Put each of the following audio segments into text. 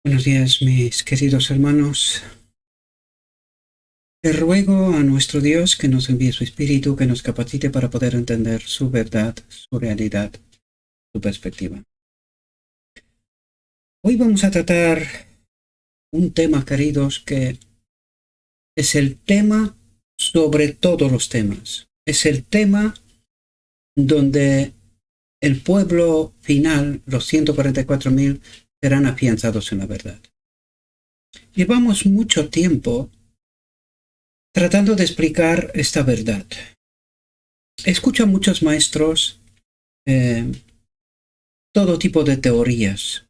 Buenos días, mis queridos hermanos. Le ruego a nuestro Dios que nos envíe su Espíritu, que nos capacite para poder entender su verdad, su realidad, su perspectiva. Hoy vamos a tratar un tema, queridos, que es el tema sobre todos los temas. Es el tema donde el pueblo final, los 144.000, serán afianzados en la verdad. Llevamos mucho tiempo tratando de explicar esta verdad. Escucho a muchos maestros todo tipo de teorías,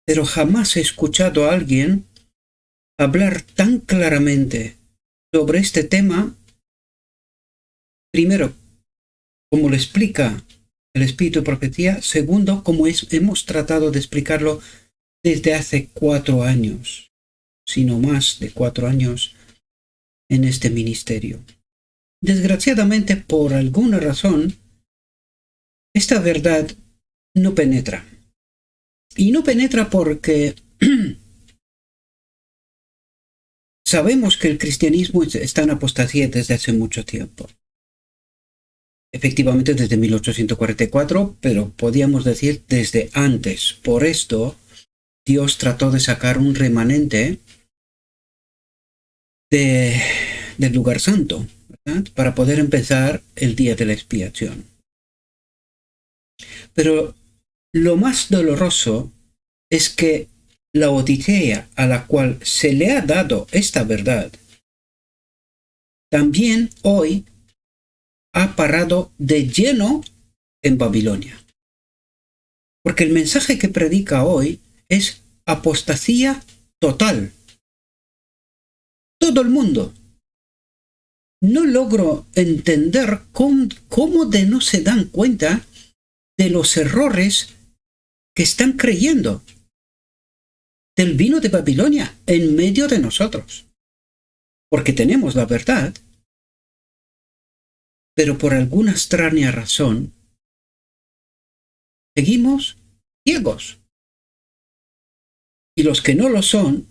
pero jamás he escuchado a alguien hablar tan claramente sobre este tema, primero, como lo explica el Espíritu de Profecía, segundo, como hemos tratado de explicarlo desde hace 4 años, sino más de 4 años en este ministerio. Desgraciadamente, por alguna razón, esta verdad no penetra. Y no penetra porque sabemos que el cristianismo está en apostasía desde hace mucho tiempo. Efectivamente desde 1844, pero podíamos decir desde antes. Por esto, Dios trató de sacar un remanente del lugar santo, ¿verdad? Para poder empezar el día de la expiación. Pero lo más doloroso es que la Odisea a la cual se le ha dado esta verdad, también hoy ha parado de lleno en Babilonia. Porque el mensaje que predica hoy es apostasía total. Todo el mundo. No logro entender cómo de no se dan cuenta de los errores que están creyendo del vino de Babilonia en medio de nosotros. Porque tenemos la verdad, pero por alguna extraña razón seguimos ciegos. Y los que no lo son,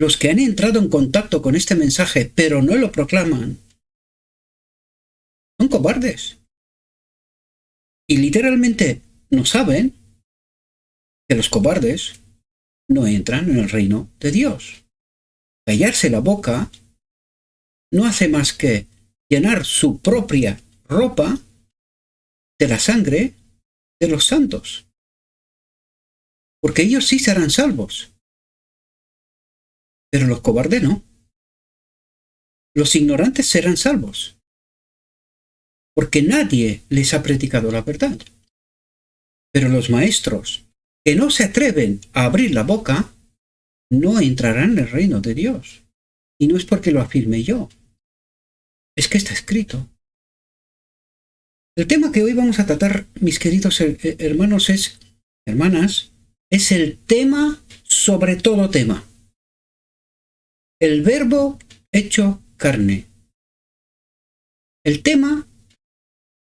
los que han entrado en contacto con este mensaje pero no lo proclaman, son cobardes. Y literalmente no saben que los cobardes no entran en el reino de Dios. Callarse la boca no hace más que llenar su propia ropa de la sangre de los santos. Porque ellos sí serán salvos. Pero los cobardes no. Los ignorantes serán salvos. Porque nadie les ha predicado la verdad. Pero los maestros que no se atreven a abrir la boca no entrarán en el reino de Dios. Y no es porque lo afirme yo. Es que está escrito. El tema que hoy vamos a tratar, mis queridos hermanos, hermanas, es el tema sobre todo tema. El verbo hecho carne. El tema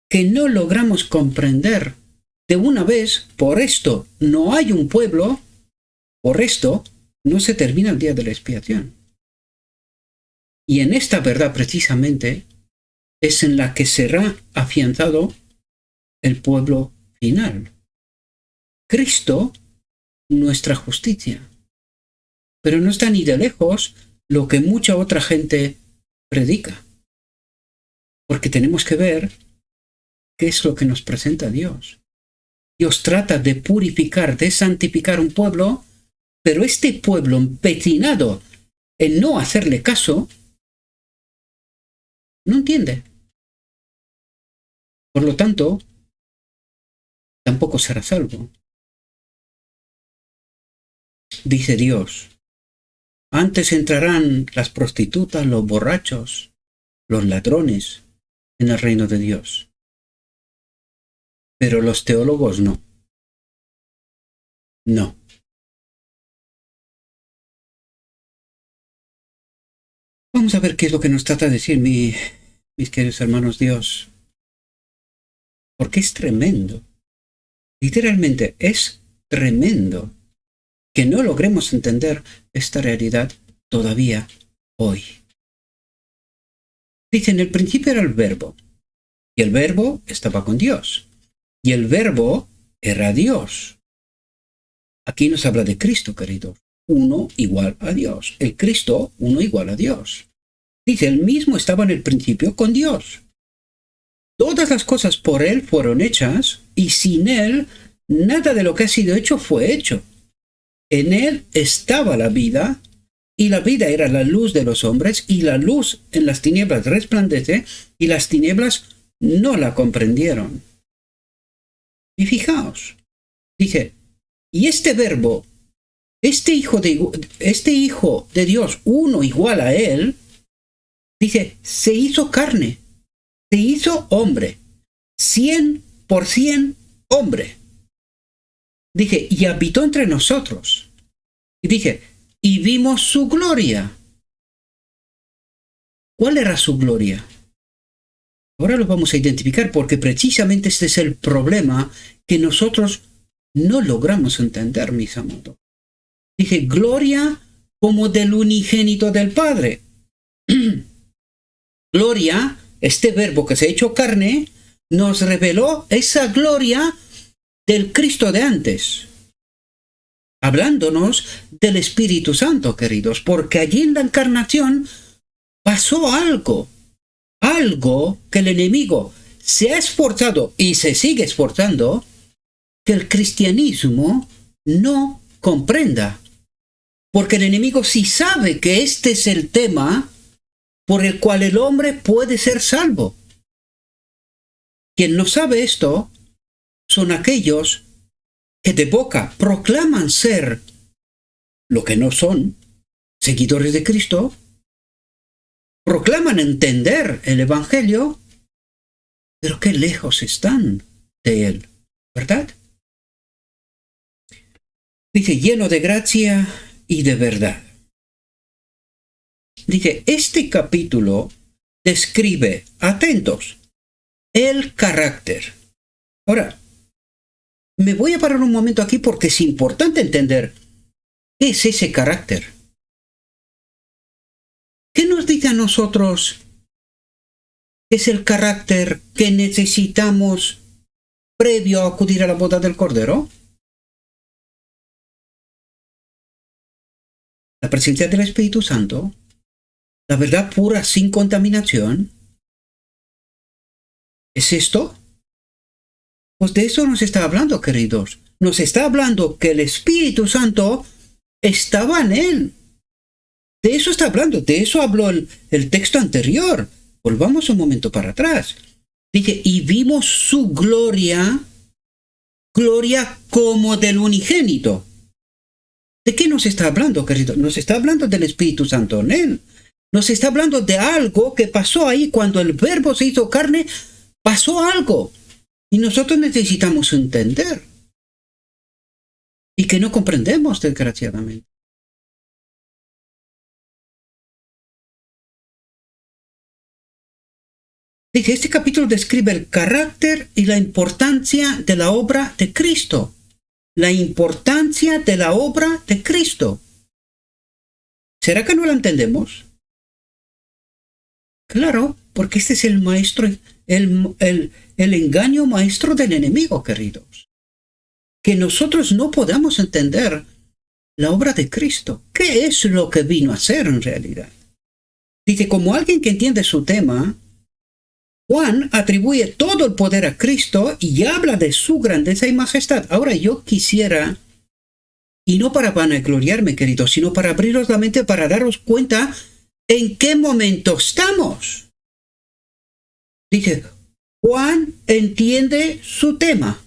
que no logramos comprender de una vez. Por esto no hay un pueblo, por esto no se termina el día de la expiación. Y en esta verdad precisamente es en la que será afianzado el pueblo final. Cristo, nuestra justicia. Pero no está ni de lejos lo que mucha otra gente predica. Porque tenemos que ver qué es lo que nos presenta Dios. Dios trata de purificar, de santificar un pueblo, pero este pueblo empecinado en no hacerle caso, no entiende. Por lo tanto, tampoco será salvo. Dice Dios, antes entrarán las prostitutas, los borrachos, los ladrones en el reino de Dios. Pero los teólogos no. No. Vamos a ver qué es lo que nos trata de decir mis queridos hermanos Dios. Porque es tremendo. Literalmente es tremendo que no logremos entender esta realidad todavía hoy. Dice, en el principio era el Verbo, y el Verbo estaba con Dios, y el Verbo era Dios. Aquí nos habla de Cristo, queridos. Uno igual a Dios. El Cristo, uno igual a Dios. Dice, él mismo estaba en el principio con Dios. Todas las cosas por él fueron hechas, y sin él nada de lo que ha sido hecho fue hecho. En él estaba la vida, y la vida era la luz de los hombres, y la luz en las tinieblas resplandece, y las tinieblas no la comprendieron. Y fijaos, dice, y este Verbo, este hijo de Dios, uno igual a él, dice, se hizo carne, se hizo hombre, 100% hombre. Dije, y habitó entre nosotros. Y dije, y vimos su gloria. ¿Cuál era su gloria? Ahora lo vamos a identificar porque precisamente este es el problema que nosotros no logramos entender, mis amados. Dije, gloria como del unigénito del Padre. Gloria, este Verbo que se ha hecho carne, nos reveló esa gloria del Cristo de antes, hablándonos del Espíritu Santo, queridos, porque allí en la encarnación pasó algo que el enemigo se ha esforzado y se sigue esforzando, que el cristianismo no comprenda, porque el enemigo sí sabe que este es el tema por el cual el hombre puede ser salvo. Quien no sabe esto son aquellos que de boca proclaman ser lo que no son, seguidores de Cristo, proclaman entender el Evangelio, pero qué lejos están de él, ¿verdad? Dice, lleno de gracia y de verdad. Dice, este capítulo describe, atentos, el carácter. Ahora, me voy a parar un momento aquí porque es importante entender qué es ese carácter. ¿Qué nos dice a nosotros que es el carácter que necesitamos previo a acudir a la boda del Cordero? La presencia del Espíritu Santo, la verdad pura sin contaminación. ¿Es esto? Pues de eso nos está hablando, queridos. Nos está hablando que el Espíritu Santo estaba en él. De eso está hablando, de eso habló el texto anterior. Volvamos un momento para atrás. Dice, y vimos su gloria, gloria como del unigénito. ¿De qué nos está hablando, queridos? Nos está hablando del Espíritu Santo en él. Nos está hablando de algo que pasó ahí cuando el Verbo se hizo carne. Pasó algo. Y nosotros necesitamos entender. Y que no comprendemos, desgraciadamente. Dice, este capítulo describe el carácter y la importancia de la obra de Cristo. La importancia de la obra de Cristo. ¿Será que no la entendemos? Claro, porque este es el maestro, el engaño maestro del enemigo, queridos. Que nosotros no podamos entender la obra de Cristo. ¿Qué es lo que vino a hacer en realidad? Dice, como alguien que entiende su tema, Juan atribuye todo el poder a Cristo y habla de su grandeza y majestad. Ahora yo quisiera, y no para vanagloriarme, queridos, sino para abriros la mente para daros cuenta en qué momento estamos. Dice, Juan entiende su tema.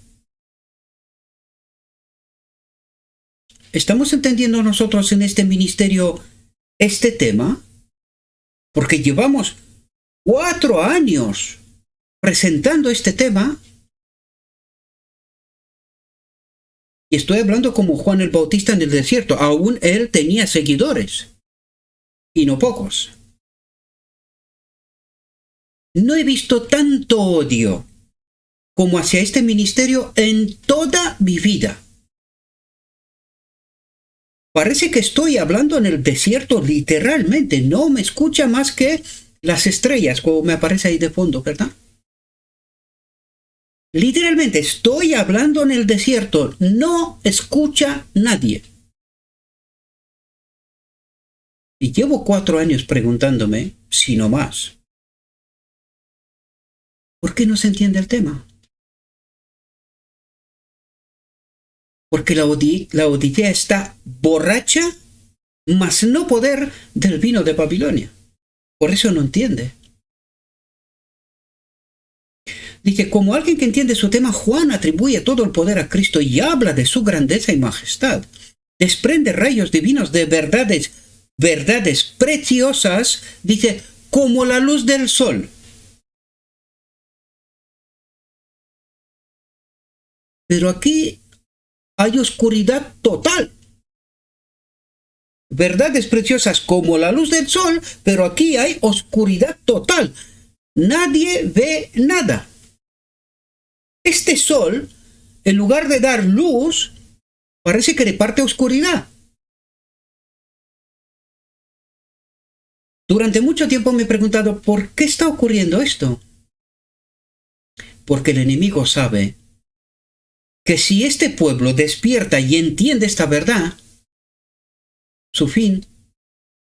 ¿Estamos entendiendo nosotros en este ministerio este tema? Porque llevamos 4 años presentando este tema. Y estoy hablando como Juan el Bautista en el desierto. Aún él tenía seguidores. Y no pocos. No he visto tanto odio como hacia este ministerio en toda mi vida. Parece que estoy hablando en el desierto literalmente. No me escucha más que las estrellas, como me aparece ahí de fondo, ¿verdad? Literalmente estoy hablando en el desierto. No escucha nadie. Y llevo 4 años preguntándome, si no más, ¿por qué no se entiende el tema? Porque la Odisea está borracha, mas no poder del vino de Babilonia. Por eso no entiende. Dice, como alguien que entiende su tema, Juan atribuye todo el poder a Cristo y habla de su grandeza y majestad. Desprende rayos divinos de verdades preciosas, dice, como la luz del sol. Pero aquí hay oscuridad total. Verdades preciosas como la luz del sol, pero aquí hay oscuridad total. Nadie ve nada. Este sol, en lugar de dar luz, parece que reparte oscuridad. Durante mucho tiempo me he preguntado, ¿por qué está ocurriendo esto? Porque el enemigo sabe que si este pueblo despierta y entiende esta verdad, su fin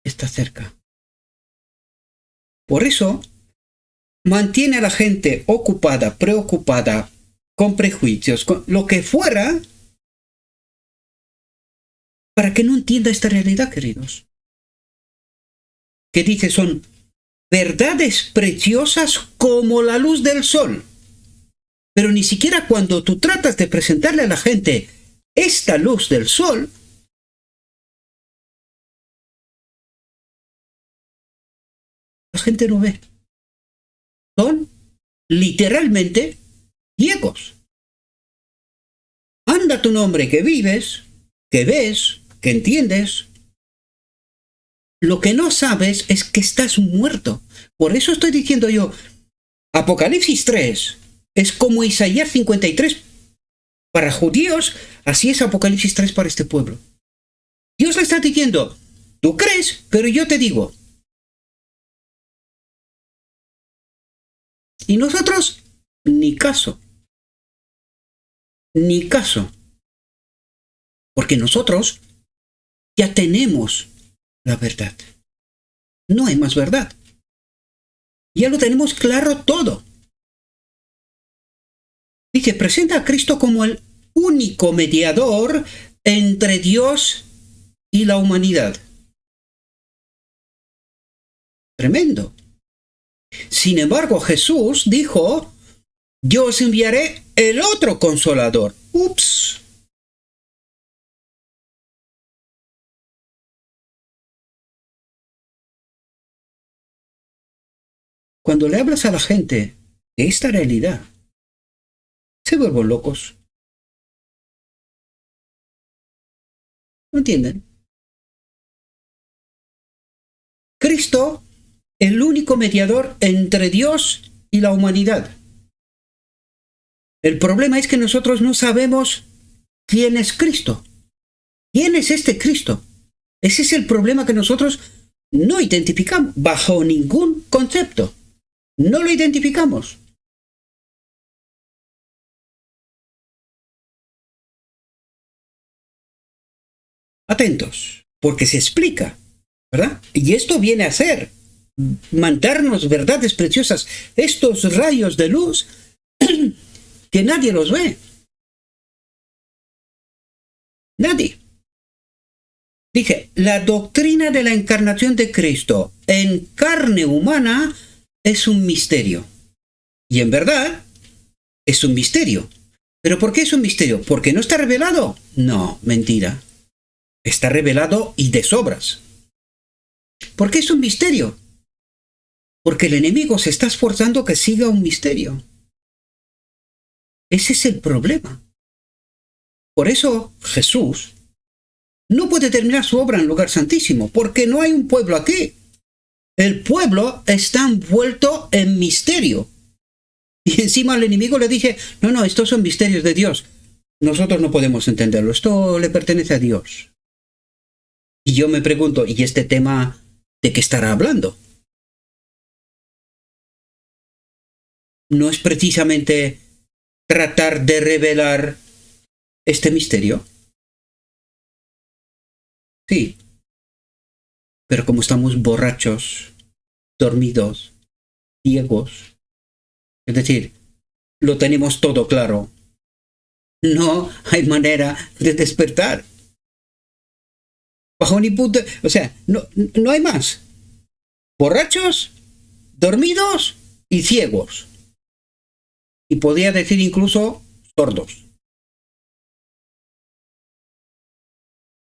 está cerca. Por eso, mantiene a la gente ocupada, preocupada, con prejuicios, con lo que fuera, para que no entienda esta realidad, queridos. Que dice, son verdades preciosas como la luz del sol. Pero ni siquiera cuando tú tratas de presentarle a la gente esta luz del sol, la gente no ve. Son literalmente ciegos. Anda tu nombre que vives, que ves, que entiendes. Lo que no sabes es que estás muerto. Por eso estoy diciendo yo, Apocalipsis 3 es como Isaías 53 para judíos, así es Apocalipsis 3 para este pueblo. Dios le está diciendo, tú crees, pero yo te digo. Y nosotros, ni caso. Ni caso. Porque nosotros ya tenemos la verdad. No hay más verdad. Ya lo tenemos claro todo. Dice, presenta a Cristo como el único mediador entre Dios y la humanidad. Tremendo. Sin embargo, Jesús dijo, yo os enviaré el otro consolador. Ups. Cuando le hablas a la gente de esta realidad, se vuelven locos. ¿No entienden? Cristo, el único mediador entre Dios y la humanidad. El problema es que nosotros no sabemos quién es Cristo. ¿Quién es este Cristo? Ese es el problema que nosotros no identificamos bajo ningún concepto. No lo identificamos. Atentos, porque se explica, ¿verdad? Y esto viene a ser mandarnos verdades preciosas, estos rayos de luz que nadie los ve. Nadie. Dije, la doctrina de la encarnación de Cristo en carne humana es un misterio. Y en verdad, es un misterio. ¿Pero por qué es un misterio? ¿Porque no está revelado? No, mentira. Está revelado y de sobras. ¿Por qué es un misterio? Porque el enemigo se está esforzando que siga un misterio. Ese es el problema. Por eso Jesús no puede terminar su obra en el lugar santísimo, porque no hay un pueblo aquí. El pueblo está envuelto en misterio. Y encima el enemigo le dice, no, estos son misterios de Dios. Nosotros no podemos entenderlo, esto le pertenece a Dios. Y yo me pregunto, ¿y este tema de qué estará hablando? ¿No es precisamente tratar de revelar este misterio? Sí, pero como estamos borrachos, dormidos, ciegos, es decir, lo tenemos todo claro, no hay manera de despertar. Bajo ni punto, o sea, no hay más. Borrachos, dormidos y ciegos. Y podría decir incluso sordos.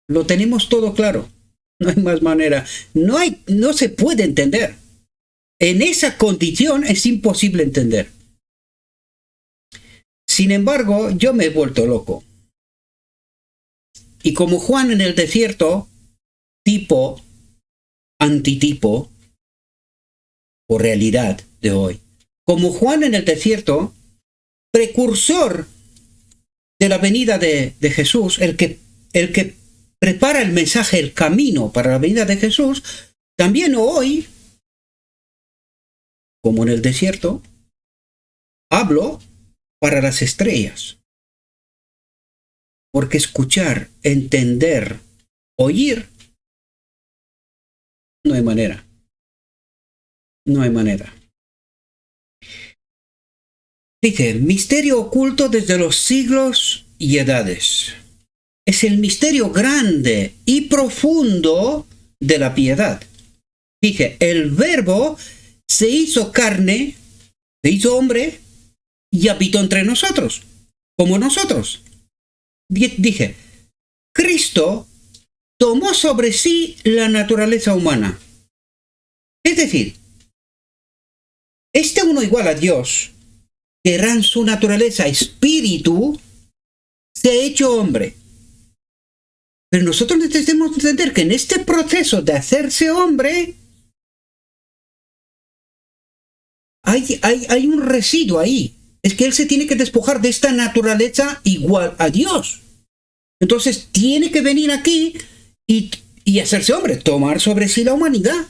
Lo tenemos todo claro. No hay más manera. No se puede entender. En esa condición es imposible entender. Sin embargo, yo me he vuelto loco. Y como Juan en el desierto, tipo, antitipo, o realidad de hoy. Como Juan en el desierto, precursor de la venida de Jesús, el que prepara el mensaje, el camino para la venida de Jesús, también hoy, como en el desierto, hablo para las estrellas. Porque escuchar, entender, oír, no hay manera. No hay manera. Dice, misterio oculto desde los siglos y edades. Es el misterio grande y profundo de la piedad. Dice, el Verbo se hizo carne, se hizo hombre y habitó entre nosotros, como nosotros. Dije, Cristo tomó sobre sí la naturaleza humana. Es decir, este uno igual a Dios, que era en su naturaleza espíritu, se ha hecho hombre. Pero nosotros necesitamos entender que en este proceso de hacerse hombre hay un residuo ahí. Es que él se tiene que despojar de esta naturaleza igual a Dios. Entonces tiene que venir aquí y hacerse hombre, tomar sobre sí la humanidad.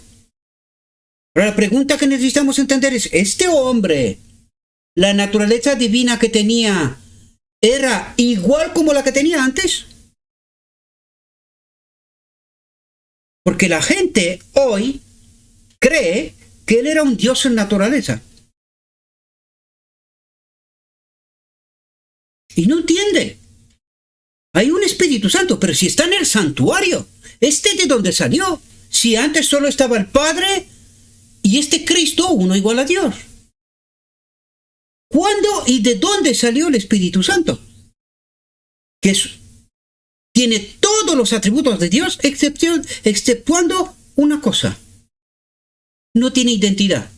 Ahora la pregunta que necesitamos entender es, ¿este hombre, la naturaleza divina que tenía, era igual como la que tenía antes? Porque la gente hoy cree que él era un Dios en naturaleza. Y no entiende. Hay un Espíritu Santo, pero si está en el santuario, ¿de dónde salió? Si antes solo estaba el Padre y este Cristo, uno igual a Dios. ¿Cuándo y de dónde salió el Espíritu Santo? Que tiene todos los atributos de Dios, exceptuando una cosa. No tiene identidad.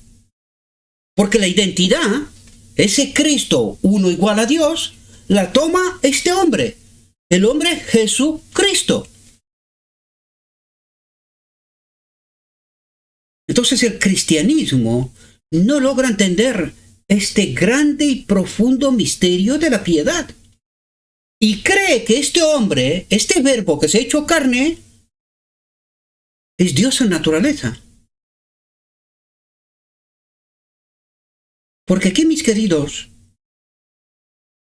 Porque la identidad, ese Cristo, uno igual a Dios, la toma este hombre, el hombre Jesucristo. Entonces el cristianismo no logra entender este grande y profundo misterio de la piedad. Y cree que este hombre, este verbo que se ha hecho carne, es Dios en naturaleza. Porque aquí, mis queridos,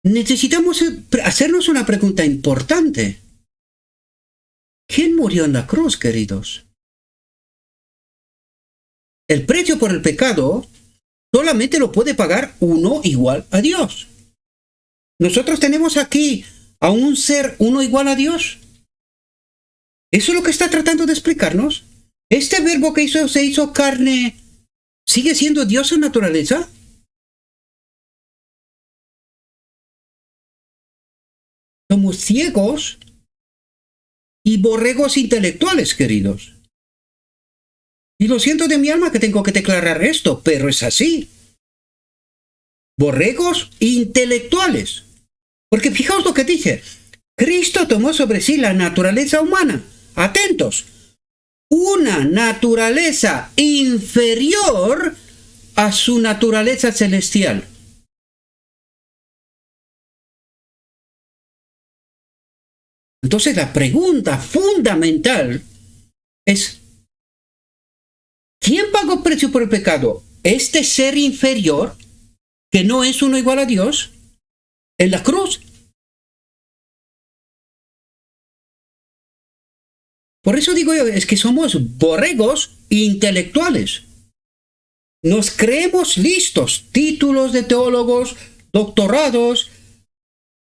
necesitamos hacernos una pregunta importante. ¿Quién murió en la cruz, queridos? El precio por el pecado solamente lo puede pagar uno igual a Dios. Nosotros tenemos aquí a un ser uno igual a Dios. ¿Eso es lo que está tratando de explicarnos? ¿Este verbo que se hizo carne sigue siendo Dios en naturaleza? Somos ciegos y borregos intelectuales, queridos. Y lo siento de mi alma que tengo que declarar esto, pero es así. Borregos intelectuales. Porque fijaos lo que dice. Cristo tomó sobre sí la naturaleza humana. Atentos. Una naturaleza inferior a su naturaleza celestial. Entonces la pregunta fundamental es, ¿quién pagó precio por el pecado? Este ser inferior, que no es uno igual a Dios, en la cruz. Por eso digo yo, es que somos borregos intelectuales. Nos creemos listos, títulos de teólogos, doctorados,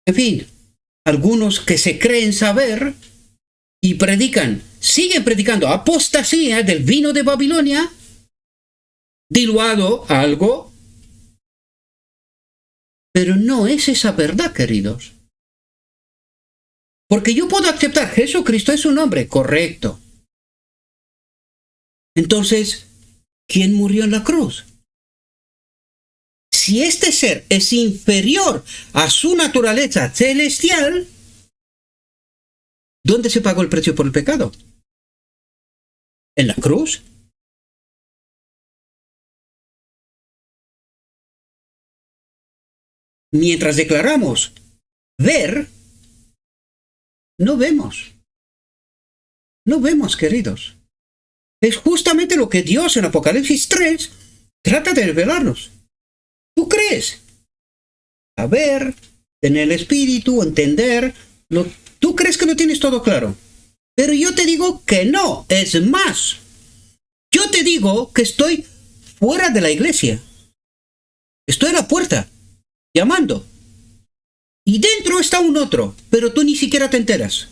en fin, algunos que se creen saber y predican, siguen predicando apostasía del vino de Babilonia, diluado algo, pero no es esa verdad, queridos. Porque yo puedo aceptar, Jesucristo es un hombre, correcto. Entonces, ¿quién murió en la cruz? Si este ser es inferior a su naturaleza celestial, ¿dónde se pagó el precio por el pecado? ¿En la cruz? Mientras declaramos ver, no vemos. No vemos, queridos. Es justamente lo que Dios en Apocalipsis 3 trata de revelarnos. ¿Tú crees? Saber, tener el espíritu, entender. Tú crees que lo tienes todo claro. Pero yo te digo que no. Es más, yo te digo que estoy fuera de la iglesia. Estoy a la puerta, llamando. Y dentro está un otro, pero tú ni siquiera te enteras.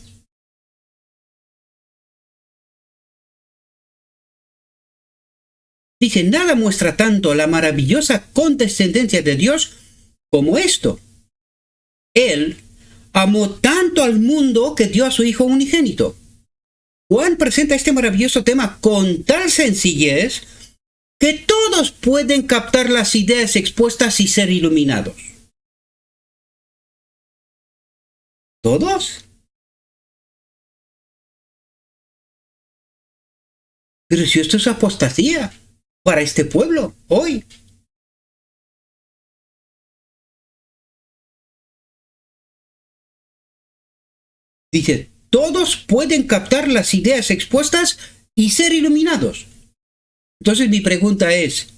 Dice, nada muestra tanto la maravillosa condescendencia de Dios como esto. Él amó tanto al mundo que dio a su Hijo unigénito. Juan presenta este maravilloso tema con tal sencillez que todos pueden captar las ideas expuestas y ser iluminados. ¿Todos? Pero si esto es apostasía para este pueblo hoy. Dice, todos pueden captar las ideas expuestas y ser iluminados. Entonces mi pregunta es,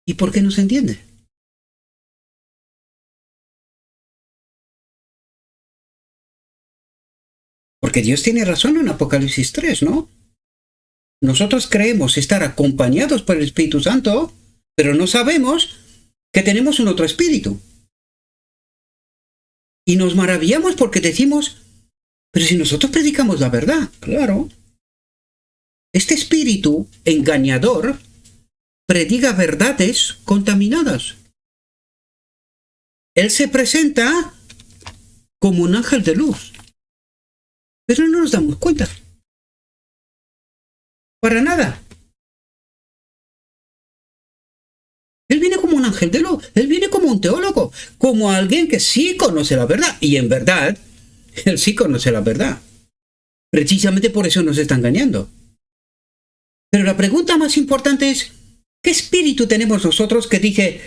¿y por qué no se entiende? Porque Dios tiene razón en Apocalipsis 3, ¿no? Nosotros creemos estar acompañados por el Espíritu Santo, pero no sabemos que tenemos un otro espíritu. Y nos maravillamos porque decimos, pero si nosotros predicamos la verdad, claro. Este espíritu engañador prediga verdades contaminadas. Él se presenta como un ángel de luz, pero no nos damos cuenta. Para nada. Él viene como un ángel de luz, él viene como un teólogo, como alguien que sí conoce la verdad. Y en verdad, él sí conoce la verdad. Precisamente por eso nos está engañando. Pero la pregunta más importante es, ¿qué espíritu tenemos nosotros que dice,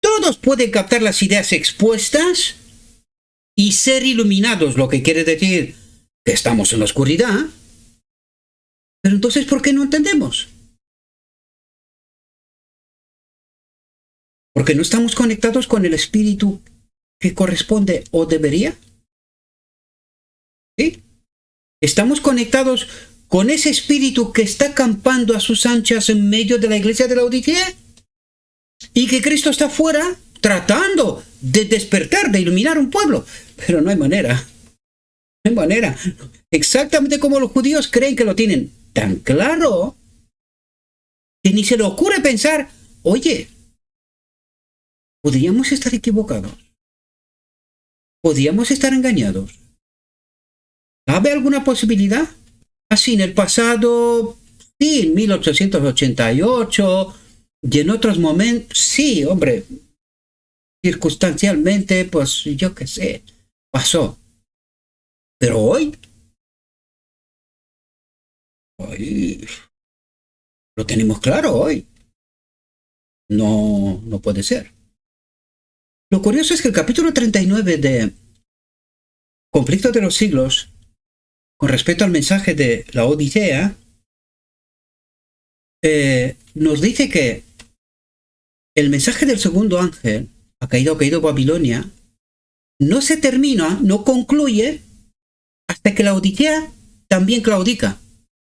todos pueden captar las ideas expuestas y ser iluminados? Lo que quiere decir que estamos en la oscuridad. Pero entonces, ¿por qué no entendemos? Porque no estamos conectados con el espíritu que corresponde o debería. ¿Sí? Estamos conectados con ese espíritu que está acampando a sus anchas en medio de la iglesia de Laodicea y que Cristo está fuera tratando de despertar, de iluminar un pueblo. Pero no hay manera. No hay manera. Exactamente como los judíos creen que lo tienen tan claro que ni se le ocurre pensar, oye, podríamos estar equivocados. Podríamos estar engañados. ¿Cabe alguna posibilidad? Así en el pasado, sí, en 1888, y en otros momentos, sí, hombre, circunstancialmente, pues yo qué sé, pasó. Pero hoy lo tenemos claro hoy. No puede ser. Lo curioso es que el capítulo 39 de Conflicto de los Siglos con respecto al mensaje de la Odisea, nos dice que el mensaje del segundo ángel, ha caído Babilonia, no se termina, no concluye, hasta que la Odisea también claudica,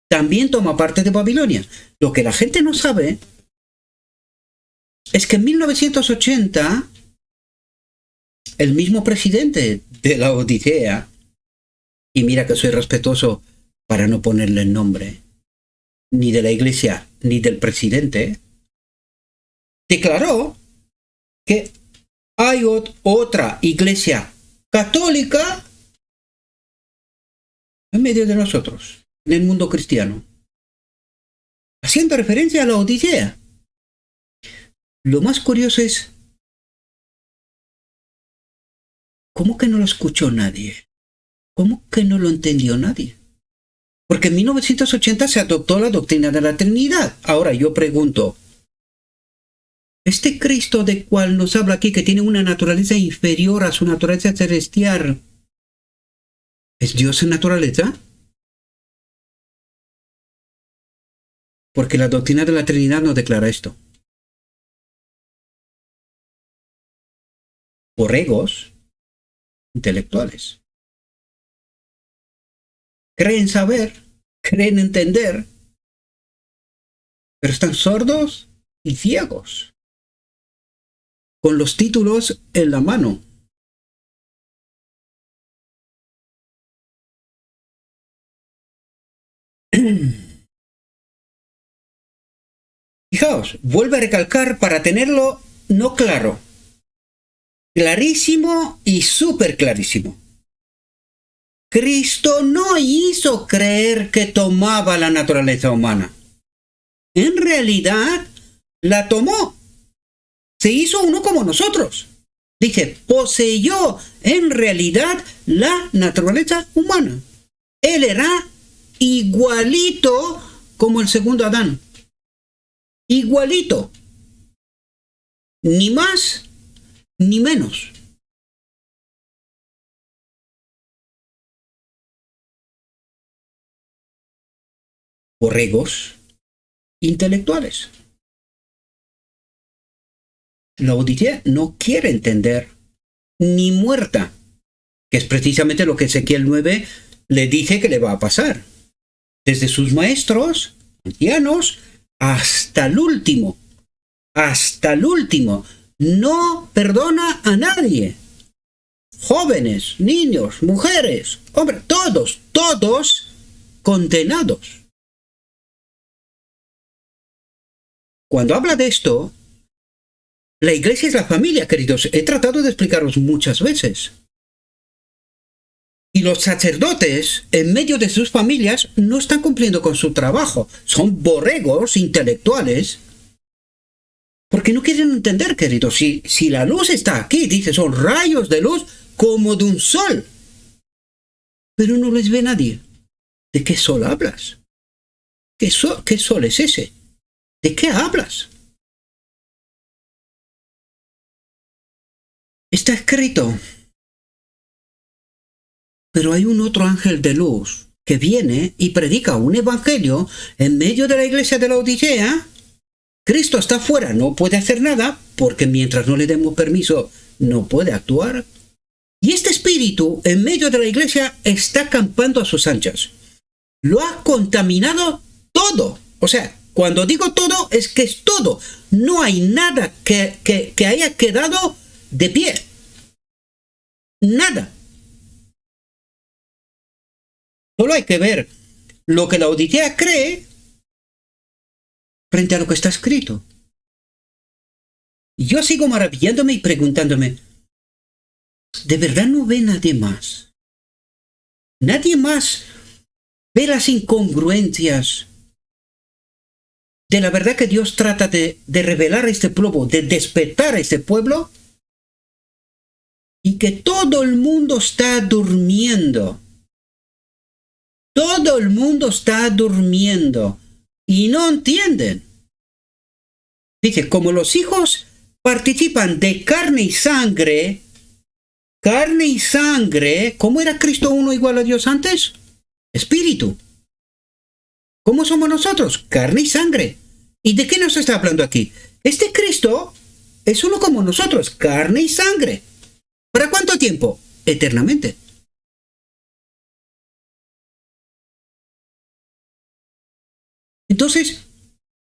también toma parte de Babilonia. Lo que la gente no sabe es que en 1980, el mismo presidente de la Odisea, y mira que soy respetuoso para no ponerle el nombre, ni de la iglesia, ni del presidente, declaró que hay otra iglesia católica en medio de nosotros, en el mundo cristiano, haciendo referencia a la Odisea. Lo más curioso es, ¿cómo que no lo escuchó nadie? ¿Cómo que no lo entendió nadie? Porque en 1980 se adoptó la doctrina de la Trinidad. Ahora yo pregunto, ¿este Cristo de cual nos habla aquí, que tiene una naturaleza inferior a su naturaleza celestial, es Dios en naturaleza? Porque la doctrina de la Trinidad no declara esto. Borregos intelectuales. Creen saber, creen entender, pero están sordos y ciegos, con los títulos en la mano. Fijaos, vuelve a recalcar para tenerlo no claro, clarísimo y súper clarísimo. Cristo no hizo creer que tomaba la naturaleza humana. En realidad, la tomó. Se hizo uno como nosotros. Dice, poseyó en realidad la naturaleza humana. Él era igualito como el segundo Adán. Igualito. Ni más ni menos. Borregos intelectuales. La Odisea no quiere entender, ni muerta, que es precisamente lo que Ezequiel 9 le dice que le va a pasar. Desde sus maestros, ancianos, hasta el último, no perdona a nadie. Jóvenes, niños, mujeres, hombres, todos condenados. Cuando habla de esto, la iglesia es la familia, queridos. He tratado de explicaros muchas veces. Y los sacerdotes, en medio de sus familias, no están cumpliendo con su trabajo. Son borregos intelectuales. Porque no quieren entender, queridos. Si la luz está aquí, dice, son rayos de luz como de un sol. Pero no les ve nadie. ¿De qué sol hablas? ¿Qué sol es ese? ¿De qué hablas? Está escrito. Pero hay un otro ángel de luz que viene y predica un evangelio en medio de la iglesia de la Odisea. Cristo está fuera, no puede hacer nada, porque mientras no le demos permiso, no puede actuar. Y este espíritu, en medio de la iglesia, está acampando a sus anchas. Lo ha contaminado todo. O sea, cuando digo todo, es que es todo. No hay nada que haya quedado de pie. Nada. Solo hay que ver lo que la Odisea cree frente a lo que está escrito. Y yo sigo maravillándome y preguntándome, ¿de verdad no ve nadie más? ¿Nadie más ve las incongruencias de la verdad que Dios trata de revelar a este pueblo, de despertar a este pueblo? Y que todo el mundo está durmiendo. Todo el mundo está durmiendo y no entienden. Dice, como los hijos participan de carne y sangre, ¿cómo era Cristo uno igual a Dios antes? espíritu. ¿Cómo somos nosotros? Carne y sangre. ¿Y de qué nos está hablando aquí? Este Cristo es uno como nosotros, carne y sangre. ¿Para cuánto tiempo? Eternamente. Entonces,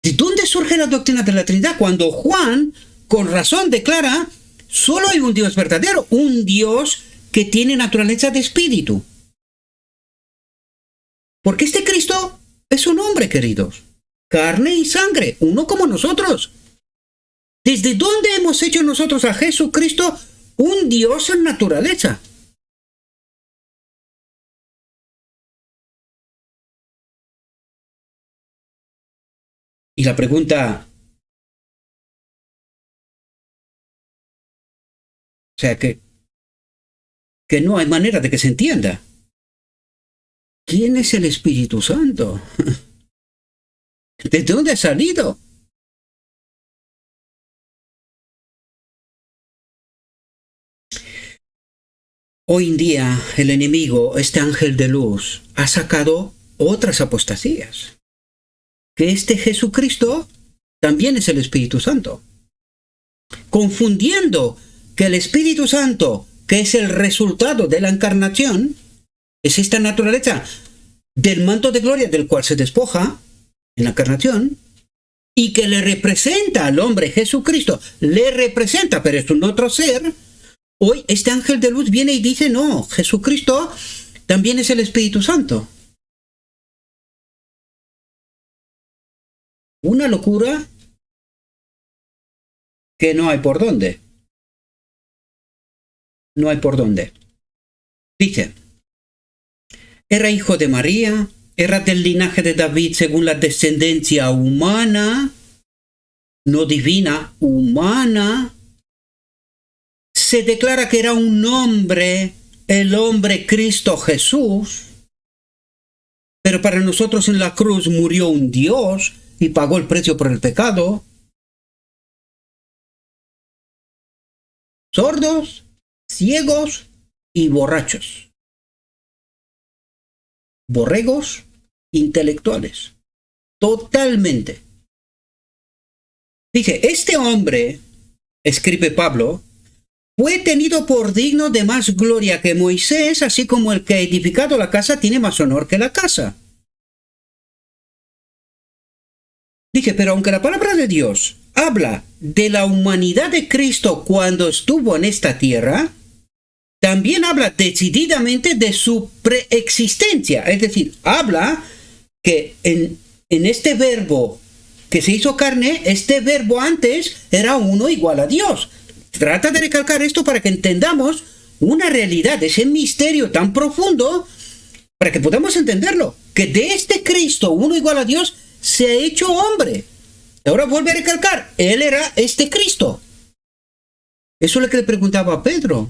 ¿de dónde surge la doctrina de la Trinidad? Cuando Juan, con razón, declara, solo hay un Dios verdadero, un Dios que tiene naturaleza de espíritu. Porque este Cristo es un hombre, queridos. Carne y sangre, uno como nosotros. ¿Desde dónde hemos hecho nosotros a Jesucristo un Dios en naturaleza? Y la pregunta, o sea, que no hay manera de que se entienda. ¿Quién es el Espíritu Santo? ¿De dónde ha salido? Hoy en día el enemigo, este ángel de luz, ha sacado otras apostasías. Que este Jesucristo también es el Espíritu Santo. Confundiendo que el Espíritu Santo, que es el resultado de la encarnación, es esta naturaleza del manto de gloria del cual se despoja en la encarnación, y que le representa al hombre Jesucristo, le representa, pero es un otro ser. Hoy este ángel de luz viene y dice, no, Jesucristo también es el Espíritu Santo. Una locura que no hay por dónde. No hay por dónde. Dice, era hijo de María, era del linaje de David según la descendencia humana, no divina, humana. Se declara que era un hombre, el hombre Cristo Jesús, pero para nosotros en la cruz murió un Dios y pagó el precio por el pecado. Sordos, ciegos y borrachos. Borregos intelectuales. Totalmente. Dice, este hombre, escribe Pablo, fue tenido por digno de más gloria que Moisés, así como el que ha edificado la casa tiene más honor que la casa. Dice, pero aunque la palabra de Dios habla de la humanidad de Cristo cuando estuvo en esta tierra, también habla decididamente de su preexistencia. Es decir, habla que en este verbo que se hizo carne, este verbo antes era uno igual a Dios. Trata de recalcar esto para que entendamos una realidad, ese misterio tan profundo, para que podamos entenderlo, que de este Cristo, uno igual a Dios, se ha hecho hombre. Ahora vuelve a recalcar, él era este Cristo. Eso es lo que le preguntaba a Pedro.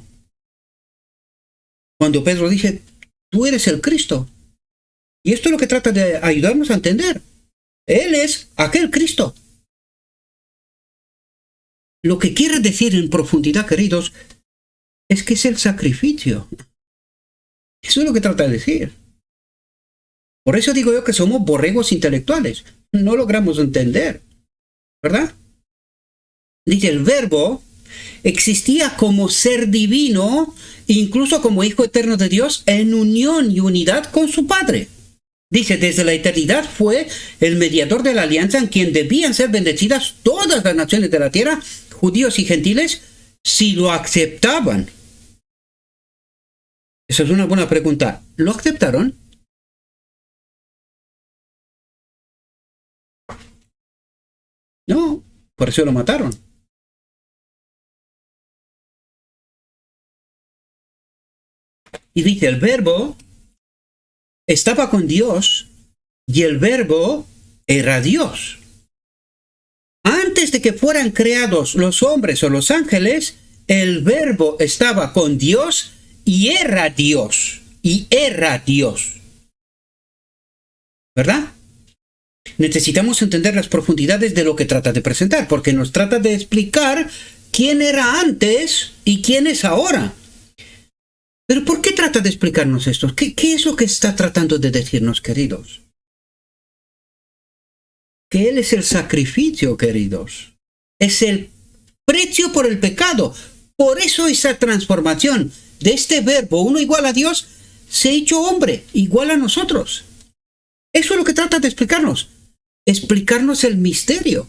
Cuando Pedro dice, tú eres el Cristo. Y esto es lo que trata de ayudarnos a entender. Él es aquel Cristo. Lo que quiere decir en profundidad, queridos, es que es el sacrificio. Eso es lo que trata de decir. Por eso digo yo que somos borregos intelectuales. No logramos entender. ¿Verdad? Dice, el verbo existía como ser divino, incluso como hijo eterno de Dios, en unión y unidad con su Padre. Dice, desde la eternidad fue el mediador de la alianza en quien debían ser bendecidas todas las naciones de la tierra, judíos y gentiles, si lo aceptaban. Esa es una buena pregunta. ¿Lo aceptaron? No, por eso lo mataron. Y dice, el verbo estaba con Dios y el verbo era Dios. Antes de que fueran creados los hombres o los ángeles, el verbo estaba con Dios y era Dios. Y era Dios. ¿Verdad? Necesitamos entender las profundidades de lo que trata de presentar, porque nos trata de explicar quién era antes y quién es ahora. Pero ¿por qué trata de explicarnos esto? ¿Qué es lo que está tratando de decirnos, queridos? Que Él es el sacrificio, queridos. Es el precio por el pecado. Por eso esa transformación de este verbo, uno igual a Dios, se ha hecho hombre, igual a nosotros. Eso es lo que trata de explicarnos. Explicarnos el misterio.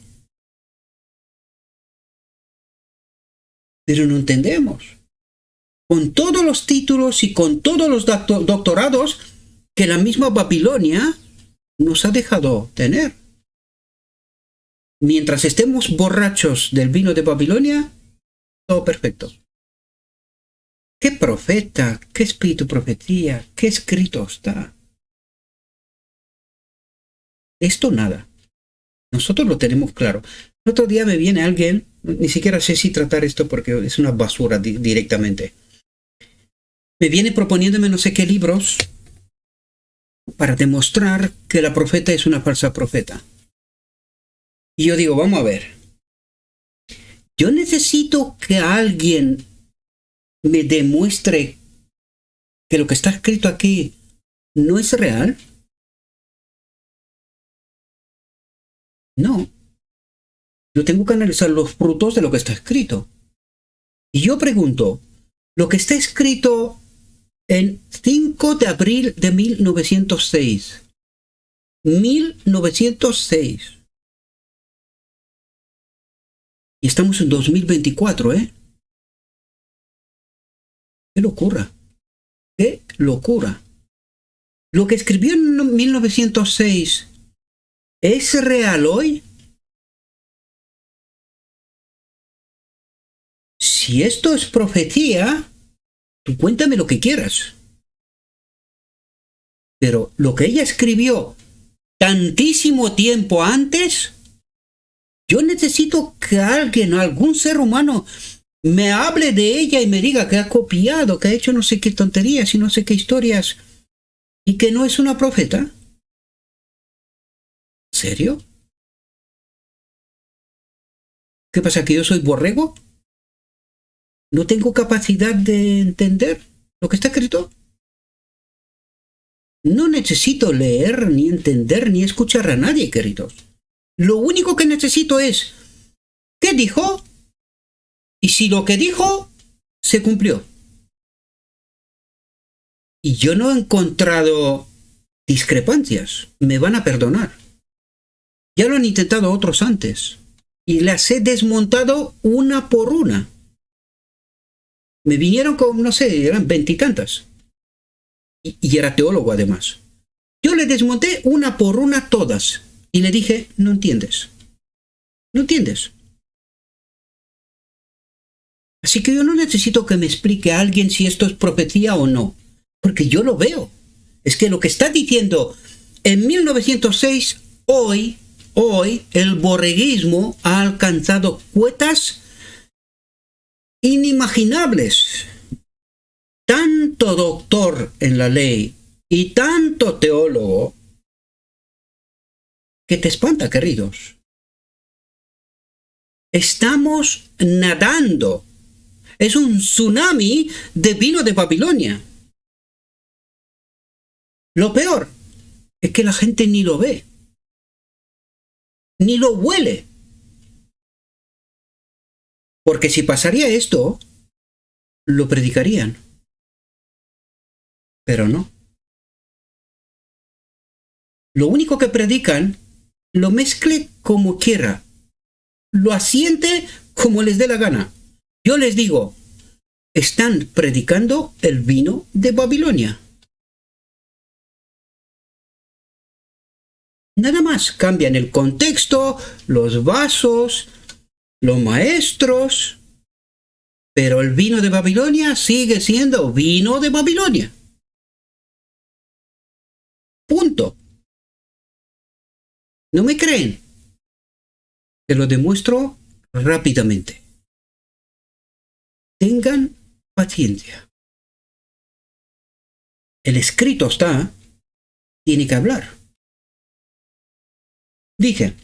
Pero no entendemos. Con todos los títulos y con todos los doctorados que la misma Babilonia nos ha dejado tener. Mientras estemos borrachos del vino de Babilonia, todo perfecto. ¿Qué profeta? ¿Qué espíritu profecía? ¿Qué escrito está? Esto nada. Nosotros lo tenemos claro. El otro día me viene alguien, ni siquiera sé si tratar esto porque es una basura directamente. Me viene proponiéndome no sé qué libros para demostrar que la profeta es una falsa profeta. Y yo digo, vamos a ver. Yo necesito que alguien me demuestre que lo que está escrito aquí no es real. No. Yo tengo que analizar los frutos de lo que está escrito. Y yo pregunto, lo que está escrito en 5 de abril de 1906. 1906. Y estamos en 2024, ¿eh? ¡Qué locura! ¡Qué locura! Lo que escribió en 1906 ¿es real hoy? Si esto es profecía, tú cuéntame lo que quieras. Pero lo que ella escribió tantísimo tiempo antes, yo necesito que alguien, algún ser humano, me hable de ella y me diga que ha copiado, que ha hecho no sé qué tonterías y no sé qué historias, y que no es una profeta. ¿En serio? ¿Qué pasa, que yo soy borrego? ¿No tengo capacidad de entender lo que está escrito? No necesito leer, ni entender, ni escuchar a nadie, queridos. Lo único que necesito es, ¿qué dijo? Y si lo que dijo se cumplió. Y yo no he encontrado discrepancias. Me van a perdonar. Ya lo han intentado otros antes. Y las he desmontado una por una. Me vinieron con, no sé, eran 20 y tantas. Y era teólogo además. Yo le desmonté una por una todas. Y le dije, no entiendes. No entiendes. Así que yo no necesito que me explique a alguien si esto es profecía o no. Porque yo lo veo. Es que lo que está diciendo en 1906, hoy, el borreguismo ha alcanzado cuotas inimaginables. Tanto doctor en la ley y tanto teólogo que te espanta, queridos. Estamos nadando. Es un tsunami de vino de Babilonia. Lo peor es que la gente ni lo ve, ni lo huele. Porque si pasaría esto, lo predicarían. Pero no. Lo único que predican, lo mezcle como quiera. Lo asiente como les dé la gana. Yo les digo, están predicando el vino de Babilonia. Nada más cambian el contexto, los vasos, los maestros, pero el vino de Babilonia sigue siendo vino de Babilonia. Punto. ¿No me creen? Te lo demuestro rápidamente. Tengan paciencia. El escrito está, tiene que hablar. Dije,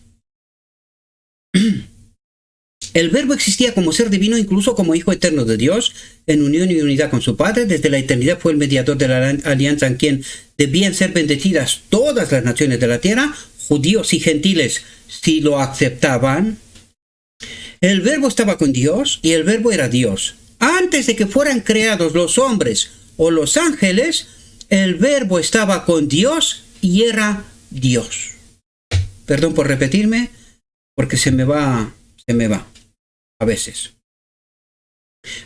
El Verbo existía como ser divino, incluso como Hijo eterno de Dios, en unión y unidad con su Padre. Desde la eternidad fue el mediador de la alianza en quien debían ser bendecidas todas las naciones de la tierra, judíos y gentiles, si lo aceptaban. El Verbo estaba con Dios y el Verbo era Dios. Antes de que fueran creados los hombres o los ángeles, el Verbo estaba con Dios y era Dios. Perdón por repetirme, porque se me va a veces.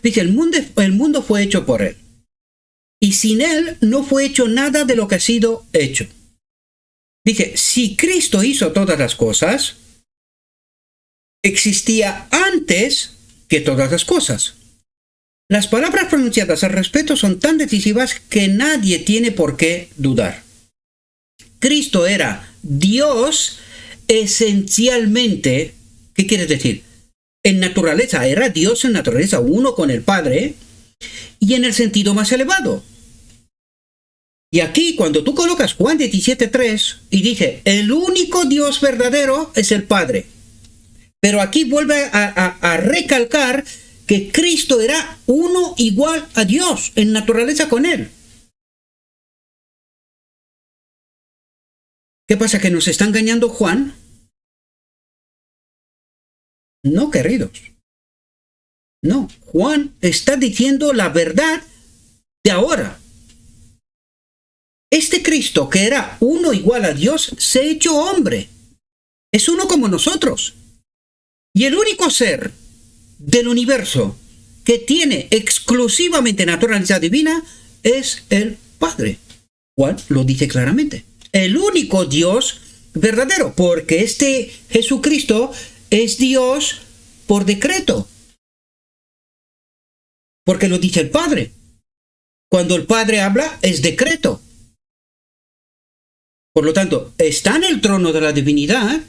Dice, el mundo fue hecho por Él, y sin Él no fue hecho nada de lo que ha sido hecho. Dice, si Cristo hizo todas las cosas, existía antes que todas las cosas. Las palabras pronunciadas al respecto son tan decisivas que nadie tiene por qué dudar. Cristo era Dios esencialmente. ¿Qué quiere decir? En naturaleza, era Dios en naturaleza, uno con el Padre, y en el sentido más elevado. Y aquí, cuando tú colocas Juan 17:3 y dice, el único Dios verdadero es el Padre. Pero aquí vuelve a recalcar que Cristo era uno igual a Dios, en naturaleza con Él. ¿Qué pasa? ¿Que nos está engañando Juan? No, queridos. No, Juan está diciendo la verdad de ahora. Este Cristo, que era uno igual a Dios, se ha hecho hombre. Es uno como nosotros. Y el único ser del universo que tiene exclusivamente naturaleza divina es el Padre. Juan lo dice claramente. El único Dios verdadero, porque este Jesucristo es Dios por decreto. Porque lo dice el Padre. Cuando el Padre habla, es decreto. Por lo tanto, está en el trono de la divinidad,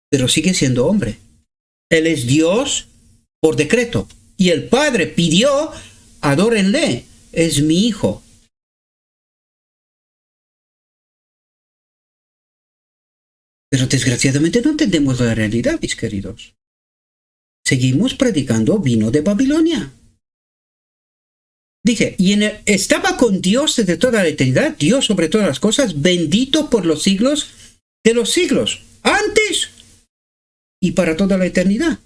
pero sigue siendo hombre. Él es Dios por decreto. Y el Padre pidió, adórenle, es mi Hijo. Pero desgraciadamente no entendemos la realidad, mis queridos. Seguimos predicando vino de Babilonia. Dice, estaba con Dios desde toda la eternidad, Dios sobre todas las cosas, bendito por los siglos de los siglos, antes y para toda la eternidad.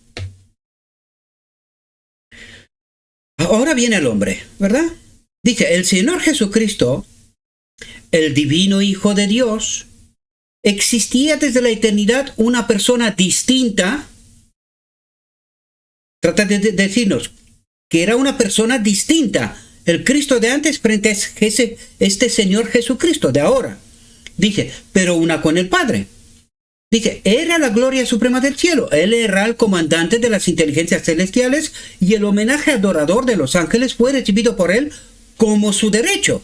Ahora viene el hombre, ¿verdad? Dice, el Señor Jesucristo, el divino Hijo de Dios, existía desde la eternidad una persona distinta. Trata de decirnos que era una persona distinta. El Cristo de antes frente a este Señor Jesucristo de ahora. Dice, pero una con el Padre. Dice, era la gloria suprema del cielo. Él era el comandante de las inteligencias celestiales y el homenaje adorador de los ángeles fue recibido por él como su derecho.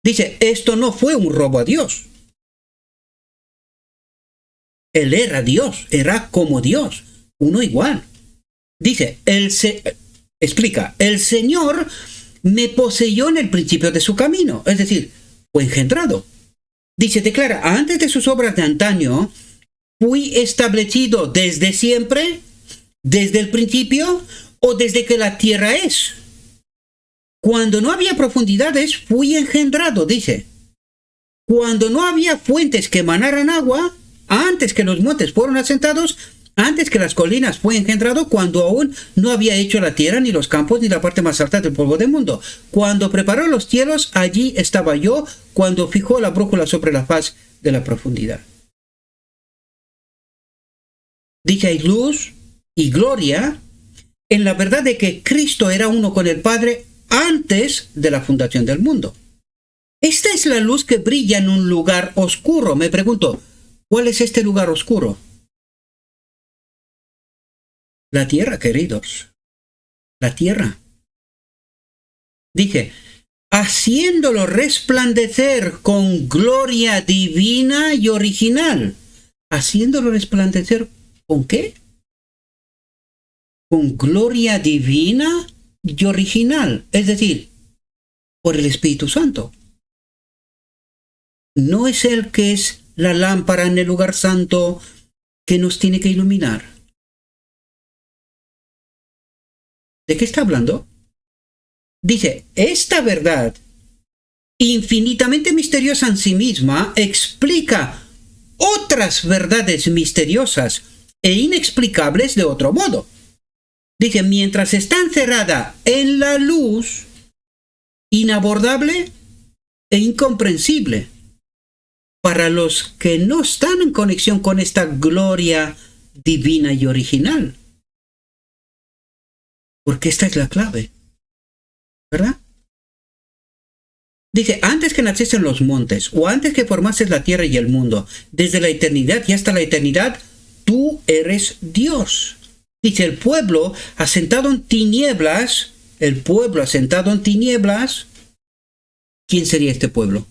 Dice, esto no fue un robo a Dios. Él era Dios, era como Dios, uno igual. Dice, explica, el Señor me poseyó en el principio de su camino, es decir, fue engendrado. Dice, declara, antes de sus obras de antaño, fui establecido desde siempre, desde el principio o desde que la tierra es. Cuando no había profundidades, fui engendrado, dice. Cuando no había fuentes que emanaran agua, antes que los montes fueron asentados, antes que las colinas fue engendrado, cuando aún no había hecho la tierra, ni los campos, ni la parte más alta del polvo del mundo. Cuando preparó los cielos, allí estaba yo, cuando fijó la brújula sobre la faz de la profundidad. Dice, hay luz y gloria en la verdad de que Cristo era uno con el Padre antes de la fundación del mundo. Esta es la luz que brilla en un lugar oscuro. Me pregunto, ¿cuál es este lugar oscuro? La tierra, queridos. La tierra. Dije, haciéndolo resplandecer con gloria divina y original. ¿Haciéndolo resplandecer con qué? Con gloria divina y original. Es decir, por el Espíritu Santo. No es Él que es la lámpara en el lugar santo que nos tiene que iluminar. ¿De qué está hablando? Dice, esta verdad, infinitamente misteriosa en sí misma, explica otras verdades misteriosas e inexplicables de otro modo. Dice, mientras está encerrada en la luz, inabordable e incomprensible para los que no están en conexión con esta gloria divina y original. Porque esta es la clave, ¿verdad? Dice, antes que naciesen los montes, o antes que formases la tierra y el mundo, desde la eternidad y hasta la eternidad, tú eres Dios. Dice, el pueblo asentado en tinieblas, ¿quién sería este pueblo?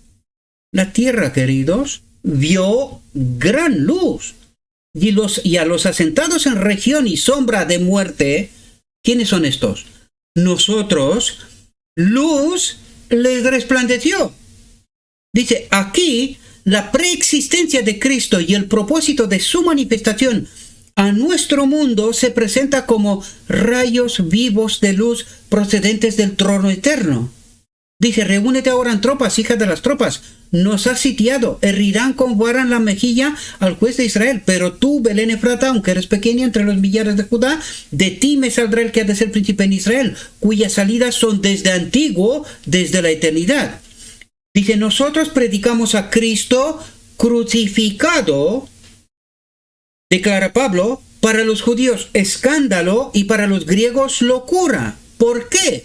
La tierra, queridos, vio gran luz. Y a los asentados en región y sombra de muerte, ¿quiénes son estos? Nosotros, luz les resplandeció. Dice, aquí la preexistencia de Cristo y el propósito de su manifestación a nuestro mundo se presenta como rayos vivos de luz procedentes del trono eterno. Dice, reúnete ahora en tropas, hijas de las tropas. Nos has sitiado, herirán con vara en la mejilla al juez de Israel. Pero tú, Belén Efrata, aunque eres pequeña entre los millares de Judá, de ti me saldrá el que ha de ser príncipe en Israel, cuyas salidas son desde antiguo, desde la eternidad. Dice, nosotros predicamos a Cristo crucificado, declara Pablo, para los judíos escándalo y para los griegos locura. ¿Por qué?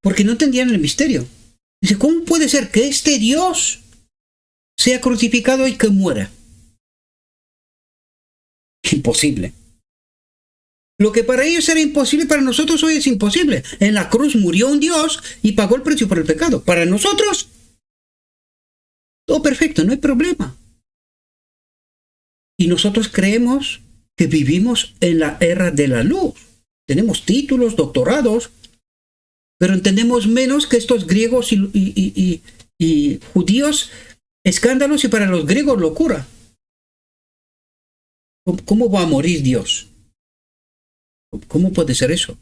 Porque no entendían el misterio. Dice, ¿cómo puede ser que este Dios sea crucificado y que muera? Imposible. Lo que para ellos era imposible, para nosotros hoy es imposible. En la cruz murió un Dios y pagó el precio por el pecado. Para nosotros, todo perfecto, no hay problema. Y nosotros creemos que vivimos en la era de la luz. Tenemos títulos, doctorados, pero entendemos menos que estos griegos y judíos escándalos y para los griegos locura. ¿Cómo va a morir Dios? ¿Cómo puede ser eso?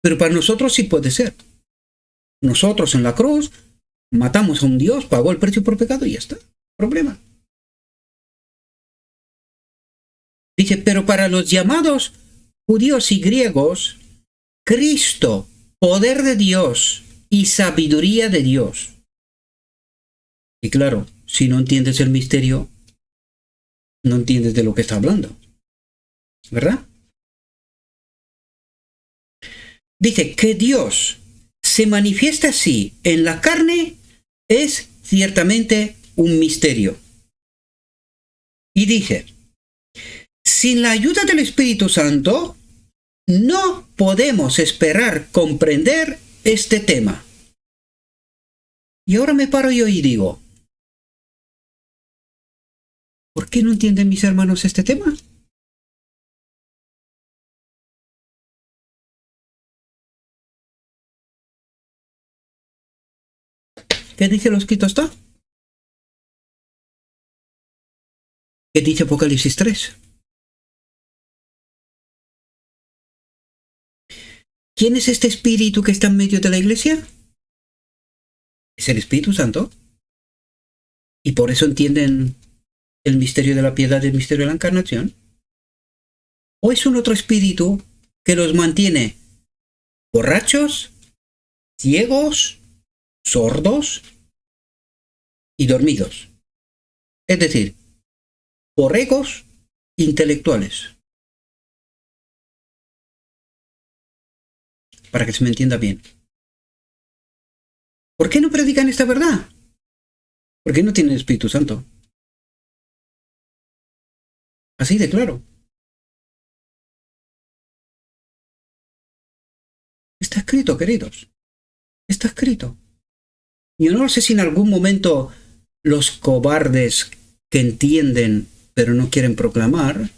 Pero para nosotros sí puede ser. Nosotros en la cruz matamos a un Dios, pagó el precio por pecado y ya está. Problema. Dice, pero para los llamados judíos y griegos, Cristo, poder de Dios y sabiduría de Dios. Y claro, si no entiendes el misterio, no entiendes de lo que está hablando. ¿Verdad? Dice que Dios se manifiesta así en la carne es ciertamente un misterio. Y dice, sin la ayuda del Espíritu Santo, no podemos esperar comprender este tema. Y ahora me paro yo y digo, ¿por qué no entienden mis hermanos este tema? ¿Qué dice lo escrito está? ¿Qué dice Apocalipsis 3? ¿Quién es este espíritu que está en medio de la iglesia? Es el Espíritu Santo. Y por eso entienden el misterio de la piedad, el misterio de la encarnación. ¿O es un otro espíritu que los mantiene borrachos, ciegos, sordos y dormidos? Es decir, borregos intelectuales. Para que se me entienda bien. ¿Por qué no predican esta verdad? Porque no tienen el Espíritu Santo. Así de claro. Está escrito, queridos. Está escrito. Yo no sé si en algún momento los cobardes que entienden pero no quieren proclamar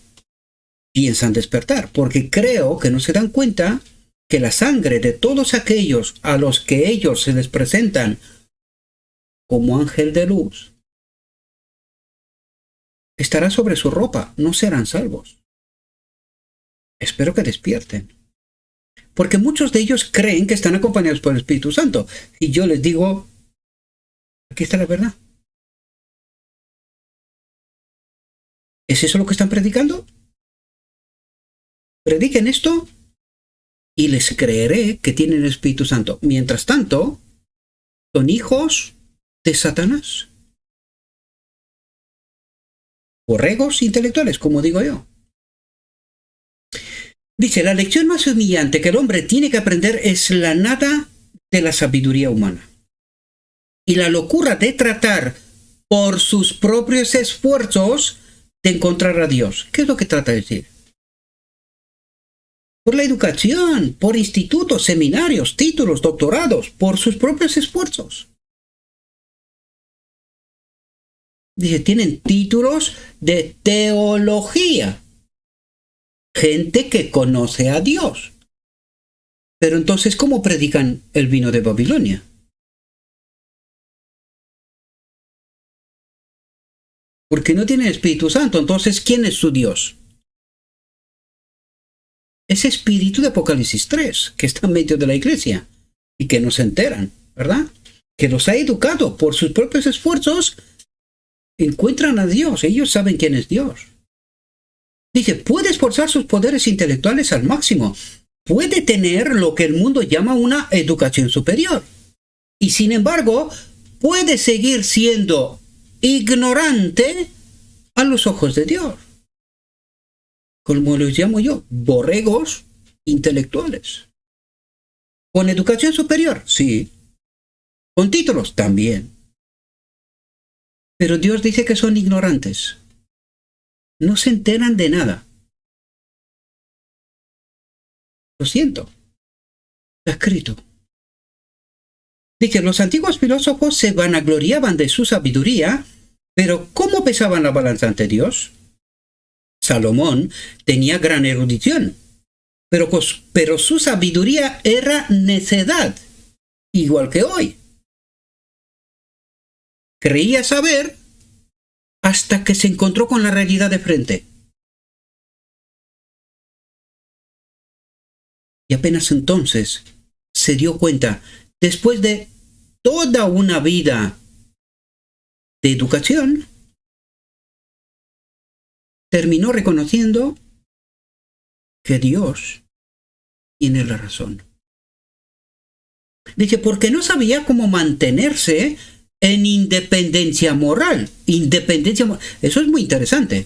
piensan despertar, porque creo que no se dan cuenta que la sangre de todos aquellos a los que ellos se les presentan como ángel de luz estará sobre su ropa, no serán salvos. Espero que despierten. Porque muchos de ellos creen que están acompañados por el Espíritu Santo. Y yo les digo, aquí está la verdad. ¿Es eso lo que están predicando? Prediquen esto y les creeré que tienen el Espíritu Santo. Mientras tanto, son hijos de Satanás. Borregos intelectuales, como digo yo. Dice, la lección más humillante que el hombre tiene que aprender es la nada de la sabiduría humana. Y la locura de tratar por sus propios esfuerzos de encontrar a Dios. ¿Qué es lo que trata de decir? Por la educación, por institutos, seminarios, títulos, doctorados, por sus propios esfuerzos. Dice, tienen títulos de teología. Gente que conoce a Dios. Pero entonces, ¿cómo predican el vino de Babilonia? Porque no tienen Espíritu Santo. Entonces, ¿quién es su Dios? Ese espíritu de Apocalipsis 3, que está en medio de la iglesia y que no se enteran, ¿verdad? Que los ha educado por sus propios esfuerzos, encuentran a Dios. Ellos saben quién es Dios. Dice, puede esforzar sus poderes intelectuales al máximo. Puede tener lo que el mundo llama una educación superior. Y sin embargo, puede seguir siendo ignorante a los ojos de Dios. Como los llamo yo, borregos intelectuales. ¿Con educación superior? Sí. ¿Con títulos? También. Pero Dios dice que son ignorantes. No se enteran de nada. Lo siento. Está escrito. Dice, los antiguos filósofos se vanagloriaban de su sabiduría, pero ¿cómo pesaban la balanza ante Dios? Salomón tenía gran erudición, pero su sabiduría era necedad, igual que hoy. Creía saber hasta que se encontró con la realidad de frente. Y apenas entonces se dio cuenta, después de toda una vida de educación, terminó reconociendo que Dios tiene la razón. Dice, porque no sabía cómo mantenerse en independencia moral. Eso es muy interesante.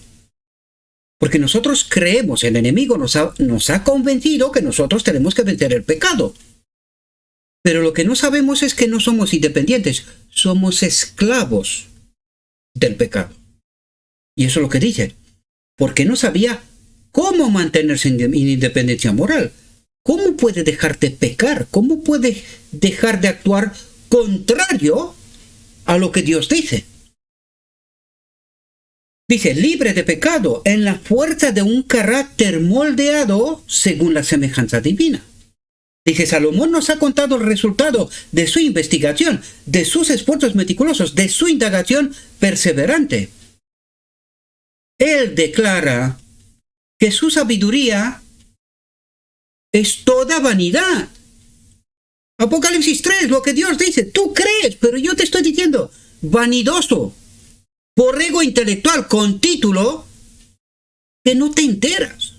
Porque nosotros creemos, el enemigo nos ha convencido que nosotros tenemos que vencer el pecado. Pero lo que no sabemos es que no somos independientes, somos esclavos del pecado. Y eso es lo que dice. Porque no sabía cómo mantenerse en independencia moral. ¿Cómo puede dejar de pecar? ¿Cómo puede dejar de actuar contrario a lo que Dios dice? Dice, libre de pecado, en la fuerza de un carácter moldeado según la semejanza divina. Dice, Salomón nos ha contado el resultado de su investigación, de sus esfuerzos meticulosos, de su indagación perseverante. Él declara que su sabiduría es toda vanidad. Apocalipsis 3, lo que Dios dice, tú crees, pero yo te estoy diciendo, vanidoso, borrego intelectual con título, que no te enteras.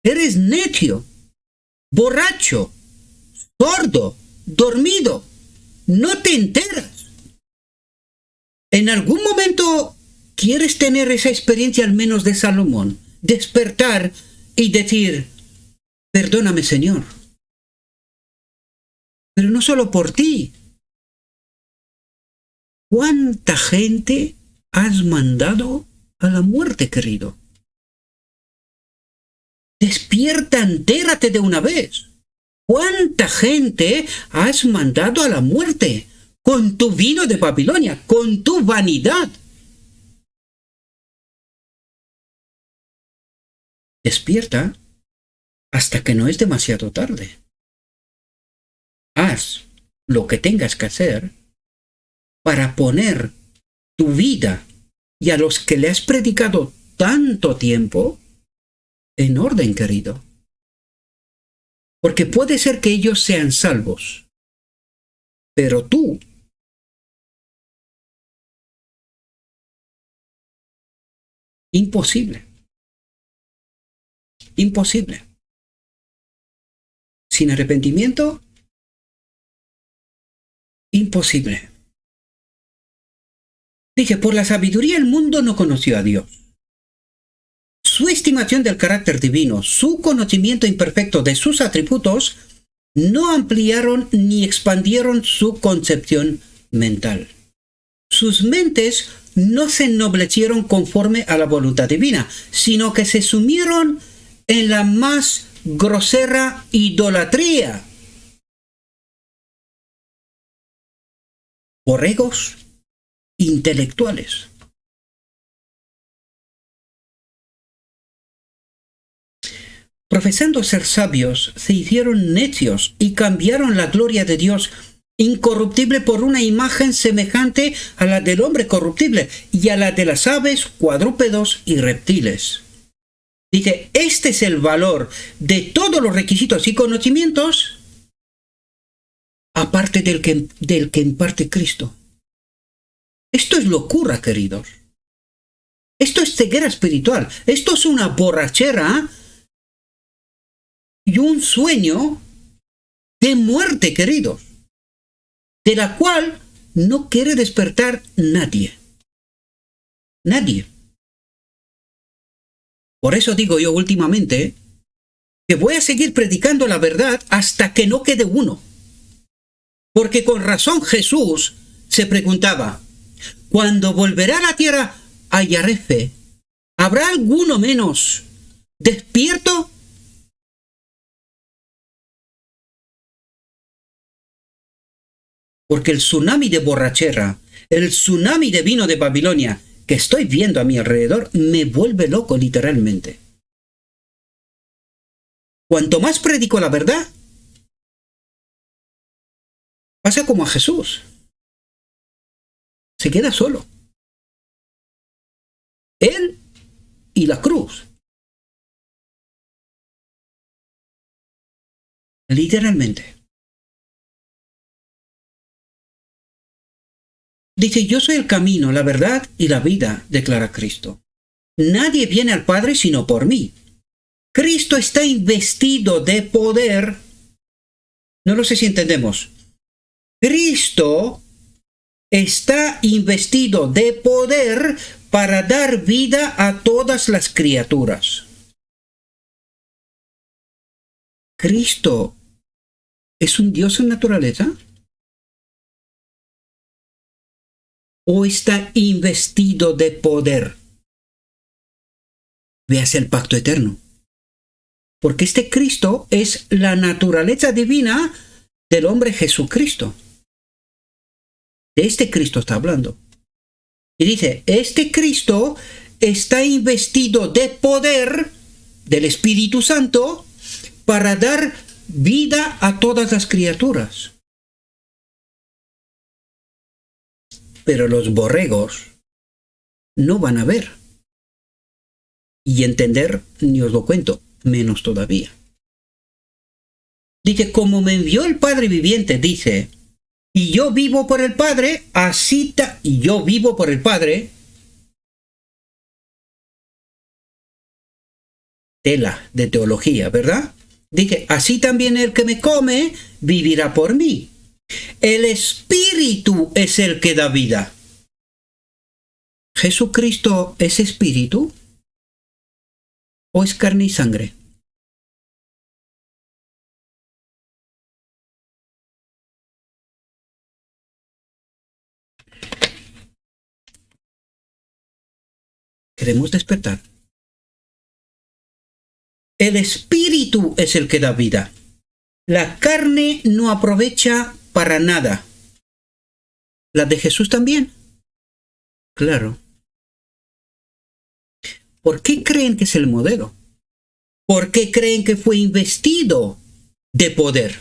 Eres necio, borracho, sordo, dormido, no te enteras. En algún momento quieres tener esa experiencia al menos de Salomón, despertar y decir, perdóname, Señor. Pero no solo por ti. ¿Cuánta gente has mandado a la muerte, querido? Despierta, entérate de una vez. ¿Cuánta gente has mandado a la muerte con tu vino de Babilonia, con tu vanidad? Despierta hasta que no es demasiado tarde. Haz lo que tengas que hacer para poner tu vida y a los que le has predicado tanto tiempo en orden, querido. Porque puede ser que ellos sean salvos, pero tú imposible. Imposible. Sin arrepentimiento, imposible. Dice, por la sabiduría el mundo no conoció a Dios. Su estimación del carácter divino, su conocimiento imperfecto de sus atributos, no ampliaron ni expandieron su concepción mental. Sus mentes no se ennoblecieron conforme a la voluntad divina, sino que se sumieron en la más grosera idolatría. Borregos intelectuales. Profesando ser sabios, se hicieron necios y cambiaron la gloria de Dios incorruptible por una imagen semejante a la del hombre corruptible y a la de las aves, cuadrúpedos y reptiles. Dice, este es el valor de todos los requisitos y conocimientos, aparte del que imparte Cristo. Esto es locura, queridos. Esto es ceguera espiritual. Esto es una borrachera y un sueño de muerte, queridos, de la cual no quiere despertar nadie. Nadie. Por eso digo yo últimamente que voy a seguir predicando la verdad hasta que no quede uno. Porque con razón Jesús se preguntaba, cuando volverá a la tierra, hallaré fe. ¿Habrá alguno menos despierto? Porque el tsunami de borrachera, el tsunami de vino de Babilonia que estoy viendo a mi alrededor me vuelve loco literalmente. Cuanto más predico la verdad, pasa como a Jesús. Se queda solo. Él y la cruz. Literalmente. Dice, yo soy el camino, la verdad y la vida, declara Cristo. Nadie viene al Padre sino por mí. Cristo está investido de poder. No lo sé si entendemos. Cristo está investido de poder para dar vida a todas las criaturas. ¿Cristo es un Dios en naturaleza? ¿O está investido de poder? Véase el pacto eterno. Porque este Cristo es la naturaleza divina del hombre Jesucristo. De este Cristo está hablando. Y dice, este Cristo está investido de poder del Espíritu Santo para dar vida a todas las criaturas. Pero los borregos no van a ver. Y entender, ni os lo cuento, menos todavía. Dice, como me envió el Padre viviente, dice, y yo vivo por el Padre, y yo vivo por el Padre, tela de teología, ¿verdad? Dice, así también el que me come vivirá por mí. El Espíritu es el que da vida. ¿Jesucristo es Espíritu? ¿O es carne y sangre? Queremos despertar. El Espíritu es el que da vida. La carne no aprovecha para nada. ¿La de Jesús también? Claro. ¿Por qué creen que es el modelo? ¿Por qué creen que fue investido de poder?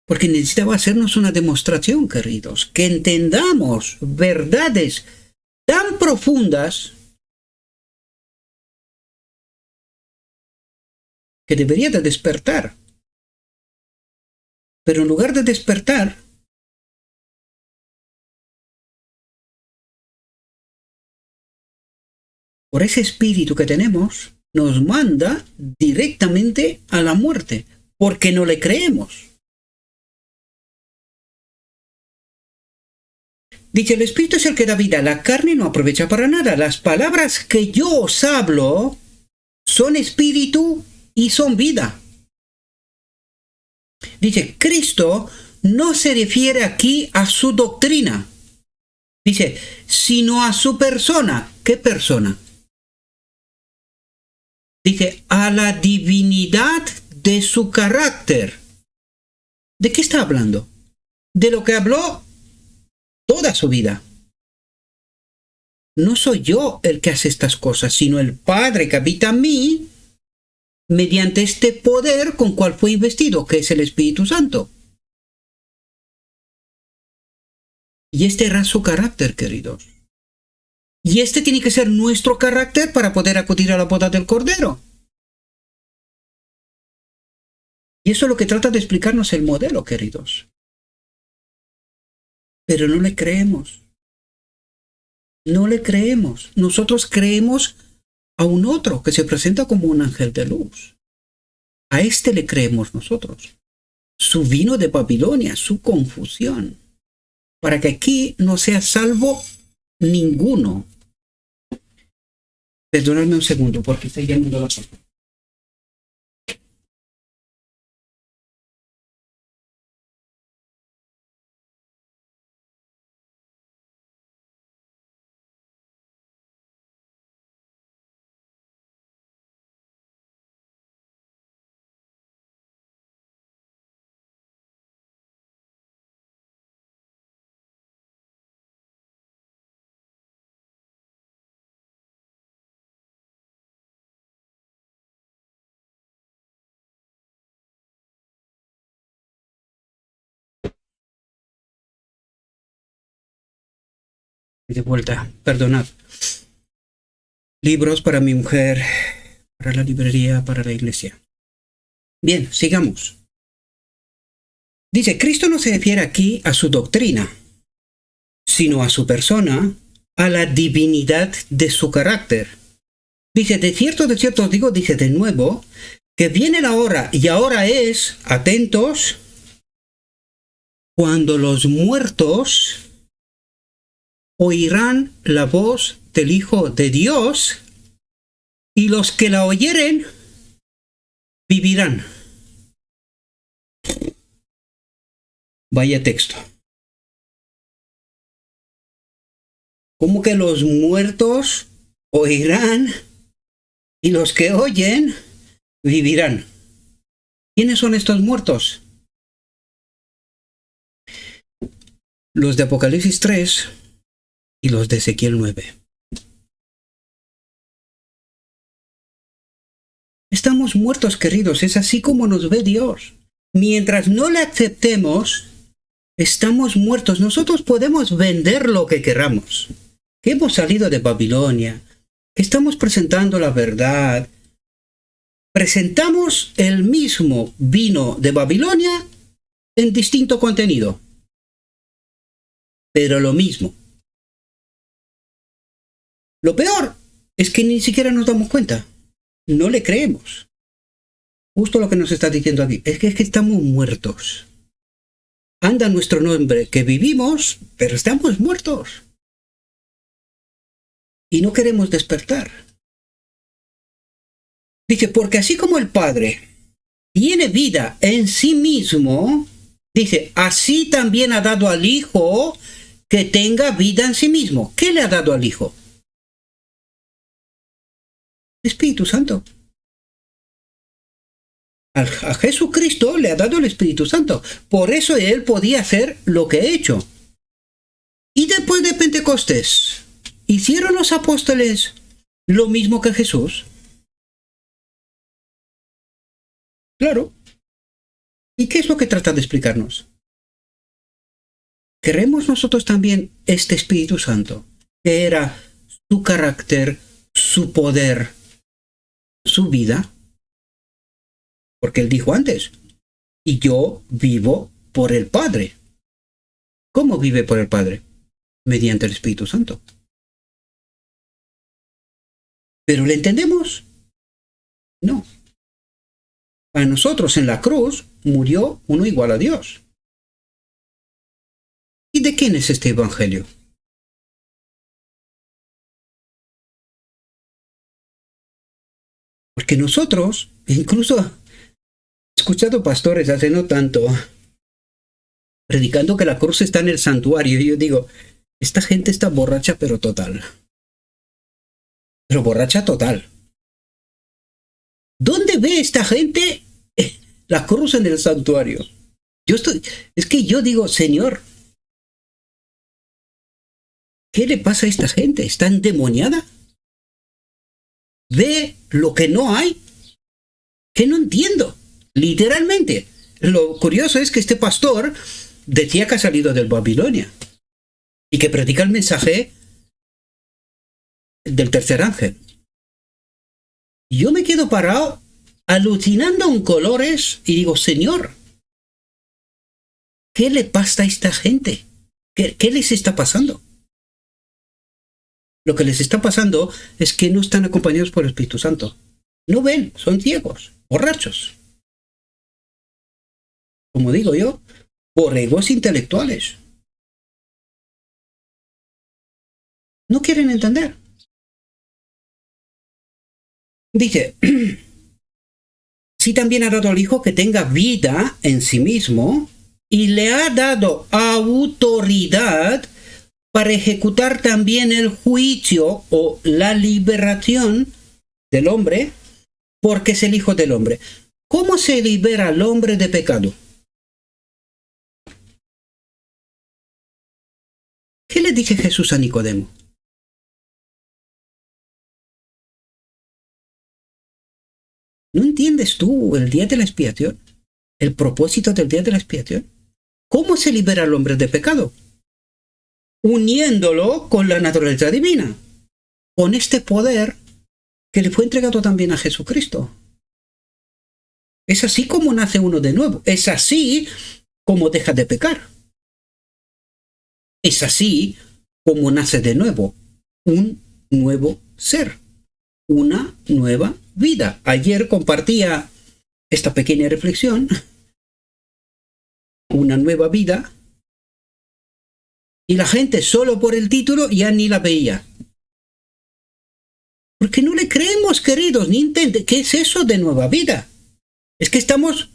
Porque necesitaba hacernos una demostración, queridos, que entendamos verdades tan profundas que debería de despertar. Pero en lugar de despertar, por ese espíritu que tenemos, nos manda directamente a la muerte, porque no le creemos. Dice, el espíritu es el que da vida, la carne no aprovecha para nada. Las palabras que yo os hablo son espíritu y son vida. Dice, Cristo no se refiere aquí a su doctrina. Dice, sino a su persona. ¿Qué persona? Dice, a la divinidad de su carácter. ¿De qué está hablando? De lo que habló toda su vida. No soy yo el que hace estas cosas, sino el Padre que habita en mí, mediante este poder con cual fue investido, que es el Espíritu Santo. Y este era su carácter, queridos. Y este tiene que ser nuestro carácter para poder acudir a la boda del Cordero. Y eso es lo que trata de explicarnos el modelo, queridos. Pero no le creemos. No le creemos. Nosotros creemos a un otro que se presenta como un ángel de luz. A este le creemos nosotros. Su vino de Babilonia, su confusión. Para que aquí no sea salvo ninguno. Perdonadme un segundo porque estoy llamando la puerta. De vuelta, perdonad. Libros para mi mujer, para la librería, para la iglesia. Bien, sigamos. Dice, Cristo no se refiere aquí a su doctrina, sino a su persona, a la divinidad de su carácter. Dice, de cierto os digo, dice de nuevo, que viene la hora, y ahora es, atentos, cuando los muertos oirán la voz del Hijo de Dios, y los que la oyeren vivirán. Vaya texto. ¿Cómo que los muertos oirán y los que oyen vivirán? ¿Quiénes son estos muertos? Los de Apocalipsis 3 y los de Ezequiel 9. Estamos muertos, queridos, es así como nos ve Dios. Mientras no le aceptemos, estamos muertos. Nosotros podemos vender lo que queramos. Que hemos salido de Babilonia, que estamos presentando la verdad. Presentamos el mismo vino de Babilonia en distinto contenido. Pero lo mismo. Lo peor es que ni siquiera nos damos cuenta. No le creemos. Justo lo que nos está diciendo aquí. Es que estamos muertos. Anda nuestro nombre que vivimos, pero estamos muertos. Y no queremos despertar. Dice, porque así como el Padre tiene vida en sí mismo, dice, así también ha dado al Hijo que tenga vida en sí mismo. ¿Qué le ha dado al Hijo? Espíritu Santo. A Jesucristo le ha dado el Espíritu Santo. Por eso él podía hacer lo que ha hecho. Y después de Pentecostés, ¿hicieron los apóstoles lo mismo que Jesús? Claro. ¿Y qué es lo que trata de explicarnos? ¿Queremos nosotros también este Espíritu Santo, que era su carácter, su poder, su vida? Porque él dijo antes, y yo vivo por el Padre. ¿Cómo vive por el Padre? Mediante el Espíritu Santo. ¿Pero le entendemos? No. Para nosotros en la cruz murió uno igual a Dios. ¿Y de quién es este evangelio? Porque nosotros, incluso he escuchado pastores hace no tanto, predicando que la cruz está en el santuario, y yo digo, esta gente está borracha pero total. Pero borracha total. ¿Dónde ve esta gente la cruz en el santuario? Es que yo digo, Señor, ¿qué le pasa a esta gente? ¿Está endemoniada? ¿Ve lo que no hay? Que no entiendo. Literalmente. Lo curioso es que este pastor decía que ha salido del Babilonia y que predica el mensaje del tercer ángel. Yo me quedo parado alucinando en colores y digo, Señor, ¿qué le pasa a esta gente? ¿Qué les está pasando? Lo que les está pasando es que no están acompañados por el Espíritu Santo. No ven, son ciegos, borrachos. Como digo yo, borregos intelectuales. No quieren entender. Dice, sí también ha dado al Hijo que tenga vida en sí mismo y le ha dado autoridad para ejecutar también el juicio o la liberación del hombre, porque es el Hijo del Hombre. ¿Cómo se libera al hombre de pecado? ¿Qué le dice Jesús a Nicodemo? ¿No entiendes tú el día de la expiación? ¿El propósito del día de la expiación? ¿Cómo se libera al hombre de pecado? Uniéndolo con la naturaleza divina, con este poder que le fue entregado también a Jesucristo. Es así como nace uno de nuevo. Es así como deja de pecar. Es así como nace de nuevo un nuevo ser, una nueva vida. Ayer compartía esta pequeña reflexión, una nueva vida, y la gente solo por el título ya ni la veía. Porque no le creemos, queridos, ni intente. ¿Qué es eso de nueva vida? Es que estamos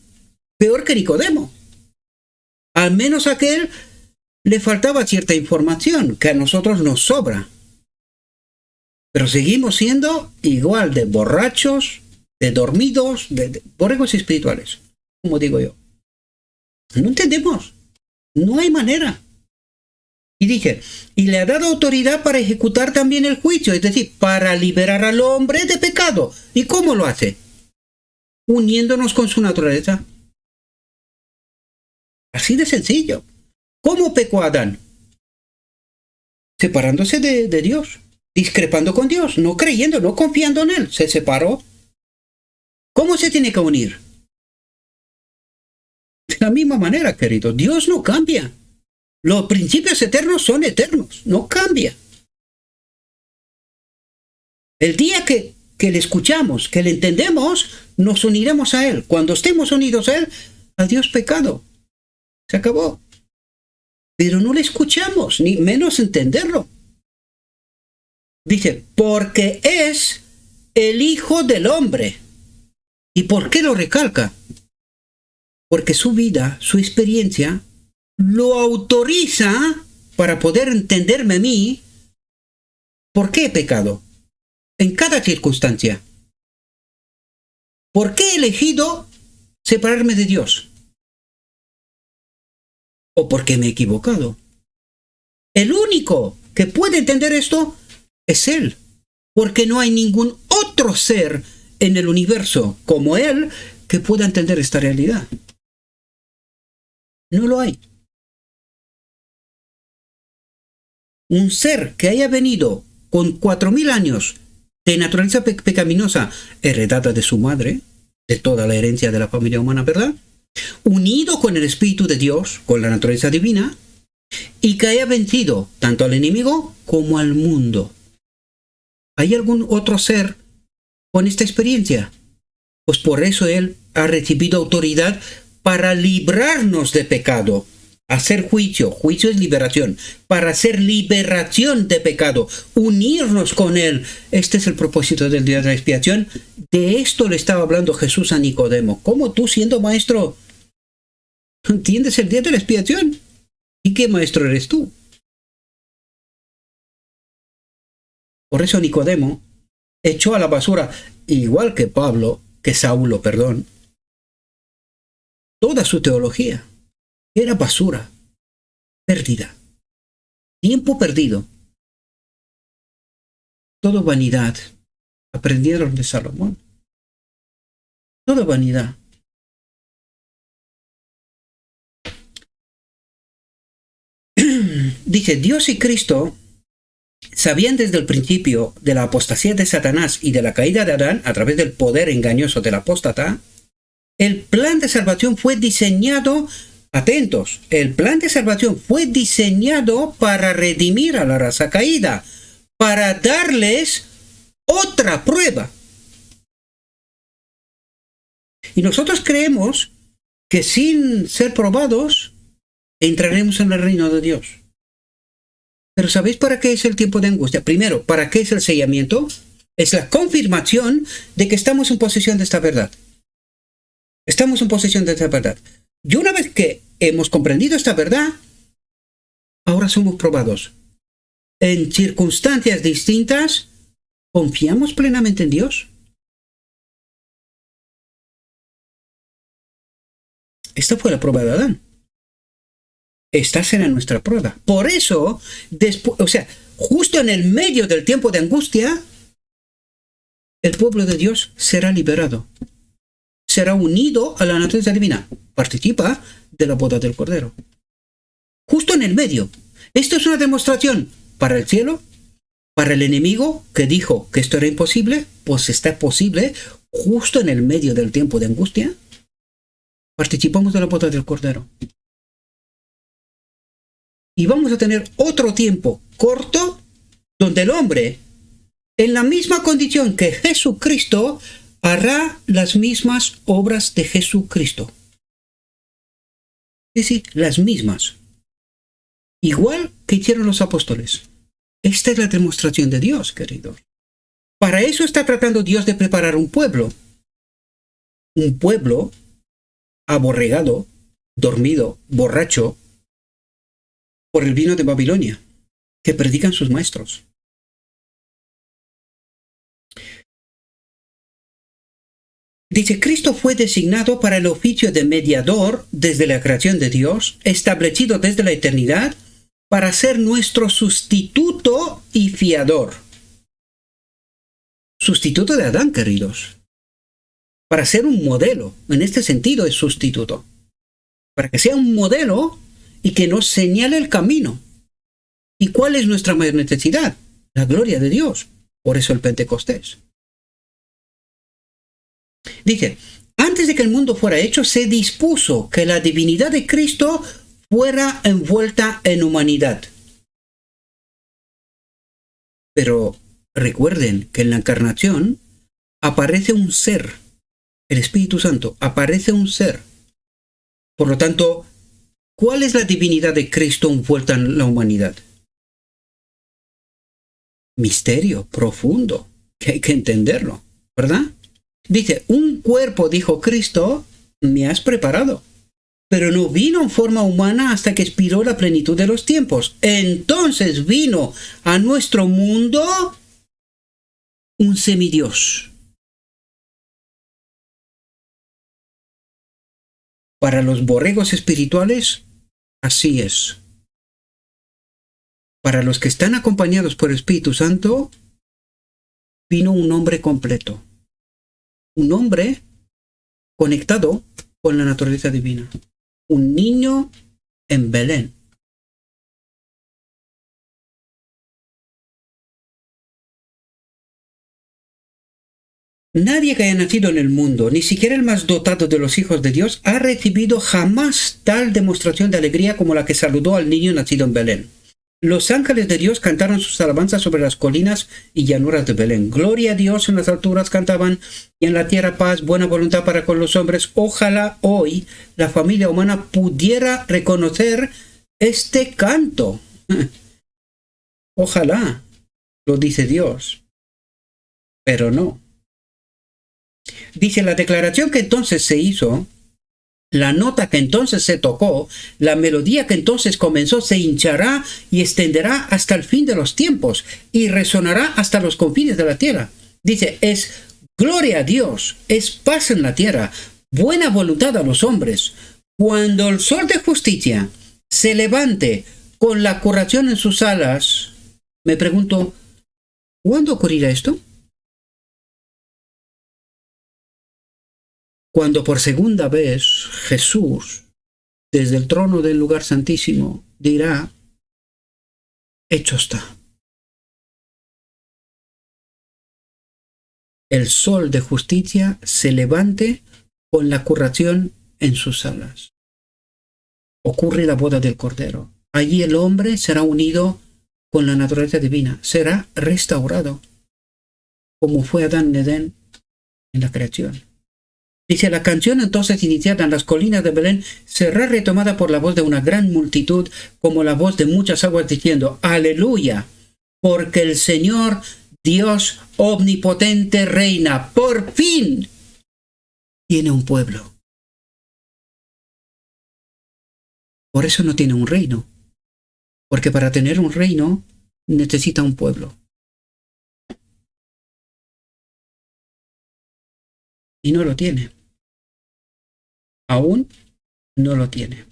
peor que Nicodemo. Al menos a aquel le faltaba cierta información que a nosotros nos sobra. Pero seguimos siendo igual de borrachos, de dormidos, de borregos espirituales, como digo yo. No entendemos. No hay manera. Y dije, y le ha dado autoridad para ejecutar también el juicio, es decir, para liberar al hombre de pecado. ¿Y cómo lo hace? Uniéndonos con su naturaleza. Así de sencillo. ¿Cómo pecó Adán? Separándose de Dios, discrepando con Dios, no creyendo, no confiando en Él. Se separó. ¿Cómo se tiene que unir? De la misma manera, querido. Dios no cambia. Los principios eternos son eternos, no cambia. El día que le escuchamos, que le entendemos, nos uniremos a Él. Cuando estemos unidos a Él, adiós pecado. Se acabó. Pero no le escuchamos, ni menos entenderlo. Dice, porque es el Hijo del Hombre. ¿Y por qué lo recalca? Porque su vida, su experiencia, lo autoriza para poder entenderme a mí por qué he pecado en cada circunstancia. ¿Por qué he elegido separarme de Dios? ¿O por qué me he equivocado? El único que puede entender esto es Él, porque no hay ningún otro ser en el universo como Él que pueda entender esta realidad. No lo hay. Un ser que haya venido con 4000 años de naturaleza pecaminosa heredada de su madre, de toda la herencia de la familia humana, ¿verdad? Unido con el Espíritu de Dios, con la naturaleza divina, y que haya vencido tanto al enemigo como al mundo. ¿Hay algún otro ser con esta experiencia? Pues por eso Él ha recibido autoridad para librarnos de pecado, hacer juicio. Juicio es liberación. Para hacer liberación de pecado, unirnos con Él. Este es el propósito del día de la expiación. De esto le estaba hablando Jesús a Nicodemo. ¿Cómo tú, siendo maestro, entiendes el día de la expiación? ¿Y qué maestro eres tú? Por eso Nicodemo echó a la basura, igual que Saulo, toda su teología. Era basura, pérdida, tiempo perdido. Todo vanidad. Aprendieron de Salomón. Toda vanidad. Dice, Dios y Cristo sabían desde el principio de la apostasía de Satanás y de la caída de Adán a través del poder engañoso del apóstata. El plan de salvación fue diseñado, atentos, el plan de salvación fue diseñado para redimir a la raza caída, para darles otra prueba. Y nosotros creemos que sin ser probados entraremos en el reino de Dios. Pero ¿sabéis para qué es el tiempo de angustia? Primero, ¿para qué es el sellamiento? Es la confirmación de que estamos en posesión de esta verdad. Estamos en posesión de esta verdad. Y una vez que hemos comprendido esta verdad, ahora somos probados. En circunstancias distintas, ¿confiamos plenamente en Dios? Esta fue la prueba de Adán. Esta será nuestra prueba. Por eso, justo en el medio del tiempo de angustia, el pueblo de Dios será liberado. Será unido a la naturaleza divina. Participa de la boda del Cordero. Justo en el medio. Esto es una demostración para el cielo, para el enemigo que dijo que esto era imposible, pues está posible. Justo en el medio del tiempo de angustia, participamos de la boda del Cordero. Y vamos a tener otro tiempo corto donde el hombre, en la misma condición que Jesucristo, hará las mismas obras de Jesucristo. Es decir, las mismas. Igual que hicieron los apóstoles. Esta es la demostración de Dios, queridos. Para eso está tratando Dios de preparar un pueblo. Un pueblo aborregado, dormido, borracho, por el vino de Babilonia, que predican sus maestros. Dice, Cristo fue designado para el oficio de mediador desde la creación de Dios, establecido desde la eternidad, para ser nuestro sustituto y fiador. Sustituto de Adán, queridos. Para ser un modelo, en este sentido es sustituto. Para que sea un modelo y que nos señale el camino. ¿Y cuál es nuestra mayor necesidad? La gloria de Dios. Por eso el Pentecostés. Dice, antes de que el mundo fuera hecho, se dispuso que la divinidad de Cristo fuera envuelta en humanidad. Pero recuerden que en la encarnación aparece un ser, el Espíritu Santo, aparece un ser. Por lo tanto, ¿cuál es la divinidad de Cristo envuelta en la humanidad? Misterio profundo, que hay que entenderlo, ¿verdad? Dice, un cuerpo, dijo Cristo, me has preparado, pero no vino en forma humana hasta que expiró la plenitud de los tiempos. Entonces vino a nuestro mundo un semidios. Para los borregos espirituales, así es. Para los que están acompañados por el Espíritu Santo, vino un hombre completo. Un hombre conectado con la naturaleza divina. Un niño en Belén. Nadie que haya nacido en el mundo, ni siquiera el más dotado de los hijos de Dios, ha recibido jamás tal demostración de alegría como la que saludó al niño nacido en Belén. Los ángeles de Dios cantaron sus alabanzas sobre las colinas y llanuras de Belén. Gloria a Dios en las alturas cantaban, y en la tierra paz, buena voluntad para con los hombres. Ojalá hoy la familia humana pudiera reconocer este canto. Ojalá, lo dice Dios, pero no. Dice, la declaración que entonces se hizo, la nota que entonces se tocó, la melodía que entonces comenzó, se hinchará y extenderá hasta el fin de los tiempos y resonará hasta los confines de la tierra. Dice, es gloria a Dios, es paz en la tierra, buena voluntad a los hombres. Cuando el sol de justicia se levante con la curación en sus alas, me pregunto, ¿cuándo ocurrirá esto? Cuando por segunda vez Jesús, desde el trono del lugar santísimo, dirá, hecho está. El sol de justicia se levante con la curación en sus alas. Ocurre la boda del Cordero. Allí el hombre será unido con la naturaleza divina, será restaurado, como fue Adán en Edén en la creación. Dice, la canción entonces iniciada en las colinas de Belén será retomada por la voz de una gran multitud, como la voz de muchas aguas diciendo, aleluya, porque el Señor Dios omnipotente reina, por fin tiene un pueblo. Por eso no tiene un reino, porque para tener un reino necesita un pueblo. Y no lo tiene. Aún no lo tiene.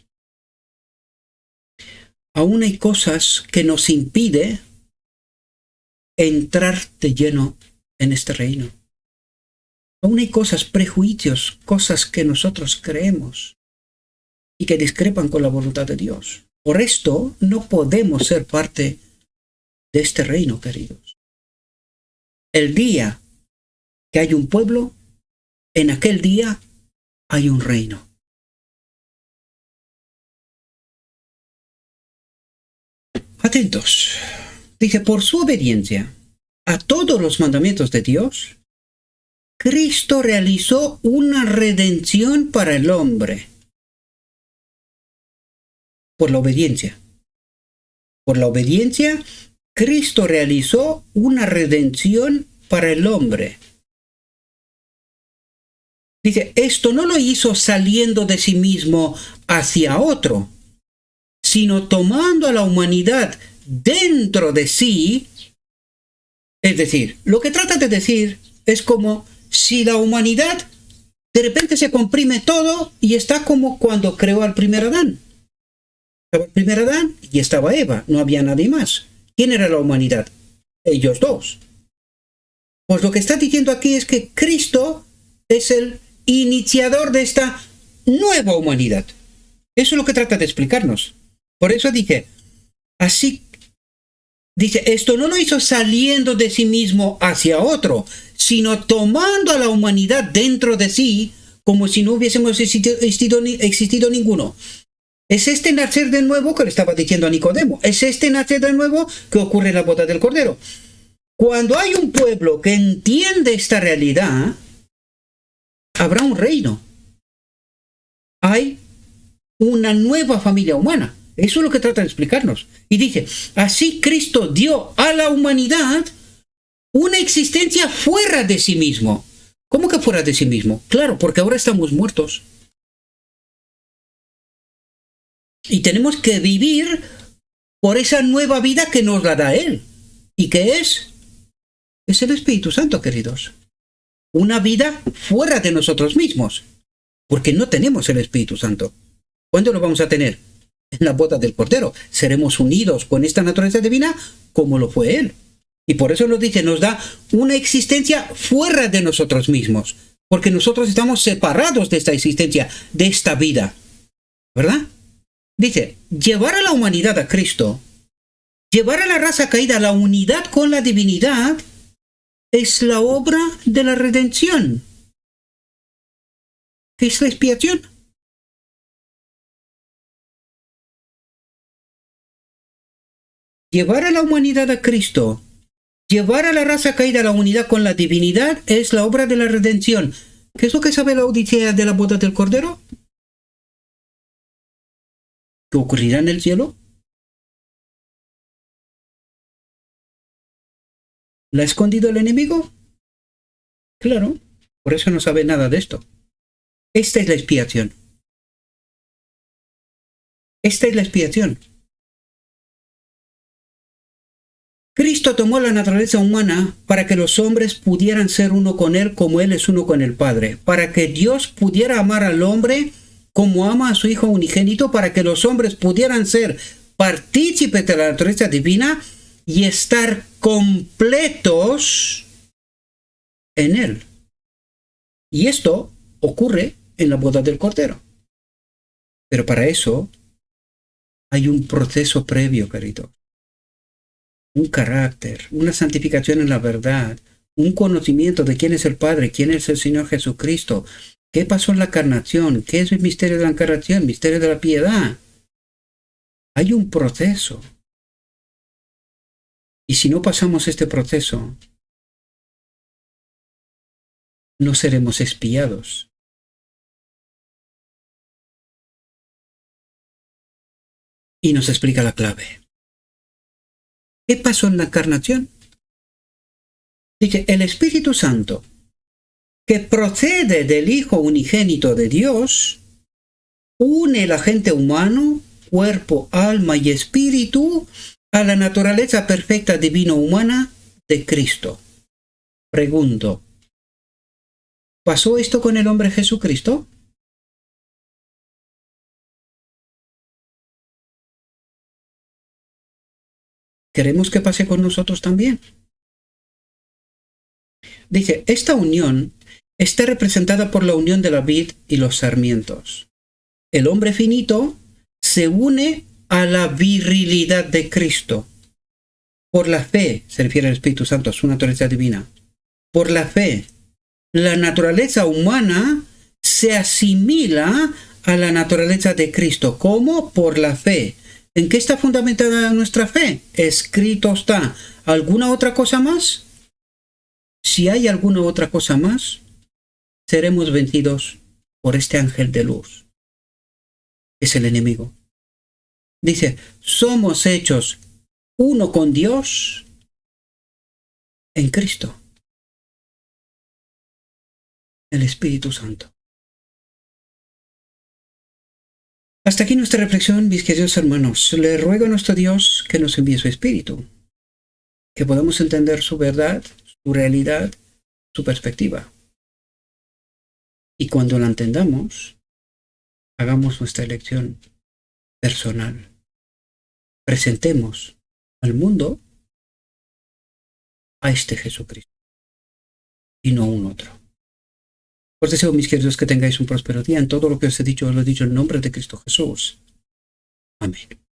Aún hay cosas que nos impiden entrar de lleno en este reino. Aún hay cosas, prejuicios, cosas que nosotros creemos y que discrepan con la voluntad de Dios. Por esto no podemos ser parte de este reino, queridos. El día que hay un pueblo, en aquel día hay un reino. Atentos. Dice, por su obediencia a todos los mandamientos de Dios, Cristo realizó una redención para el hombre. Por la obediencia. Por la obediencia, Cristo realizó una redención para el hombre. Dice, esto no lo hizo saliendo de sí mismo hacia otro, sino tomando a la humanidad dentro de sí. Es decir, lo que trata de decir es como si la humanidad de repente se comprime todo y está como cuando creó al primer Adán. Estaba el primer Adán y estaba Eva, no había nadie más. ¿Quién era la humanidad? Ellos dos. Pues lo que está diciendo aquí es que Cristo es el iniciador de esta nueva humanidad. Eso es lo que trata de explicarnos. Por eso dice, así, dice, esto no lo hizo saliendo de sí mismo hacia otro, sino tomando a la humanidad dentro de sí, como si no hubiésemos existido ninguno. Es este nacer de nuevo que le estaba diciendo a Nicodemo. Es este nacer de nuevo que ocurre en la boda del Cordero. Cuando hay un pueblo que entiende esta realidad, habrá un reino. Hay una nueva familia humana. Eso es lo que trata de explicarnos. Y dice, así Cristo dio a la humanidad una existencia fuera de sí mismo. ¿Cómo que fuera de sí mismo? Claro, porque ahora estamos muertos. Y tenemos que vivir por esa nueva vida que nos la da Él. ¿Y qué es? Es el Espíritu Santo, queridos. Una vida fuera de nosotros mismos. Porque no tenemos el Espíritu Santo. ¿Cuándo lo vamos a tener? En la boda del Cordero. Seremos unidos con esta naturaleza divina como lo fue Él. Y por eso nos dice, nos da una existencia fuera de nosotros mismos. Porque nosotros estamos separados de esta existencia, de esta vida. ¿Verdad? Dice, llevar a la humanidad a Cristo, llevar a la raza caída a la unidad con la divinidad, es la obra de la redención. ¿Qué es la expiación? Llevar a la humanidad a Cristo, llevar a la raza caída a la unidad con la divinidad es la obra de la redención. ¿Qué es lo que sabe la Odisea de la boda del Cordero? ¿Qué ocurrirá en el cielo? ¿La ha escondido el enemigo? Claro, por eso no sabe nada de esto. Esta es la expiación. Esta es la expiación. Cristo tomó la naturaleza humana para que los hombres pudieran ser uno con Él como Él es uno con el Padre, para que Dios pudiera amar al hombre como ama a su Hijo unigénito, para que los hombres pudieran ser partícipes de la naturaleza divina y estar completos en Él. Y esto ocurre en la boda del Cordero. Pero para eso hay un proceso previo, querido. Un carácter, una santificación en la verdad, un conocimiento de quién es el Padre, quién es el Señor Jesucristo, qué pasó en la encarnación, qué es el misterio de la encarnación, el misterio de la piedad. Hay un proceso. Y si no pasamos este proceso, no seremos expiados. Y nos explica la clave. ¿Qué pasó en la encarnación? Dice, el Espíritu Santo, que procede del Hijo unigénito de Dios, une el agente humano, cuerpo, alma y espíritu a la naturaleza perfecta divino-humana de Cristo. Pregunto, ¿pasó esto con el hombre Jesucristo? ¿Queremos que pase con nosotros también? Dice, esta unión está representada por la unión de la vid y los sarmientos. El hombre finito se une a la virilidad de Cristo. Por la fe, se refiere al Espíritu Santo, a su naturaleza divina. Por la fe, la naturaleza humana se asimila a la naturaleza de Cristo. ¿Cómo? Por la fe. ¿En qué está fundamentada nuestra fe? Escrito está. ¿Alguna otra cosa más? Si hay alguna otra cosa más, seremos vencidos por este ángel de luz. Es el enemigo. Dice, somos hechos uno con Dios en Cristo, el Espíritu Santo. Hasta aquí nuestra reflexión, mis queridos hermanos. Le ruego a nuestro Dios que nos envíe su Espíritu, que podamos entender su verdad, su realidad, su perspectiva. Y cuando la entendamos, hagamos nuestra elección personal. Presentemos al mundo a este Jesucristo y no a un otro. Os deseo, mis queridos, que tengáis un próspero día. En todo lo que os he dicho en nombre de Cristo Jesús. Amén.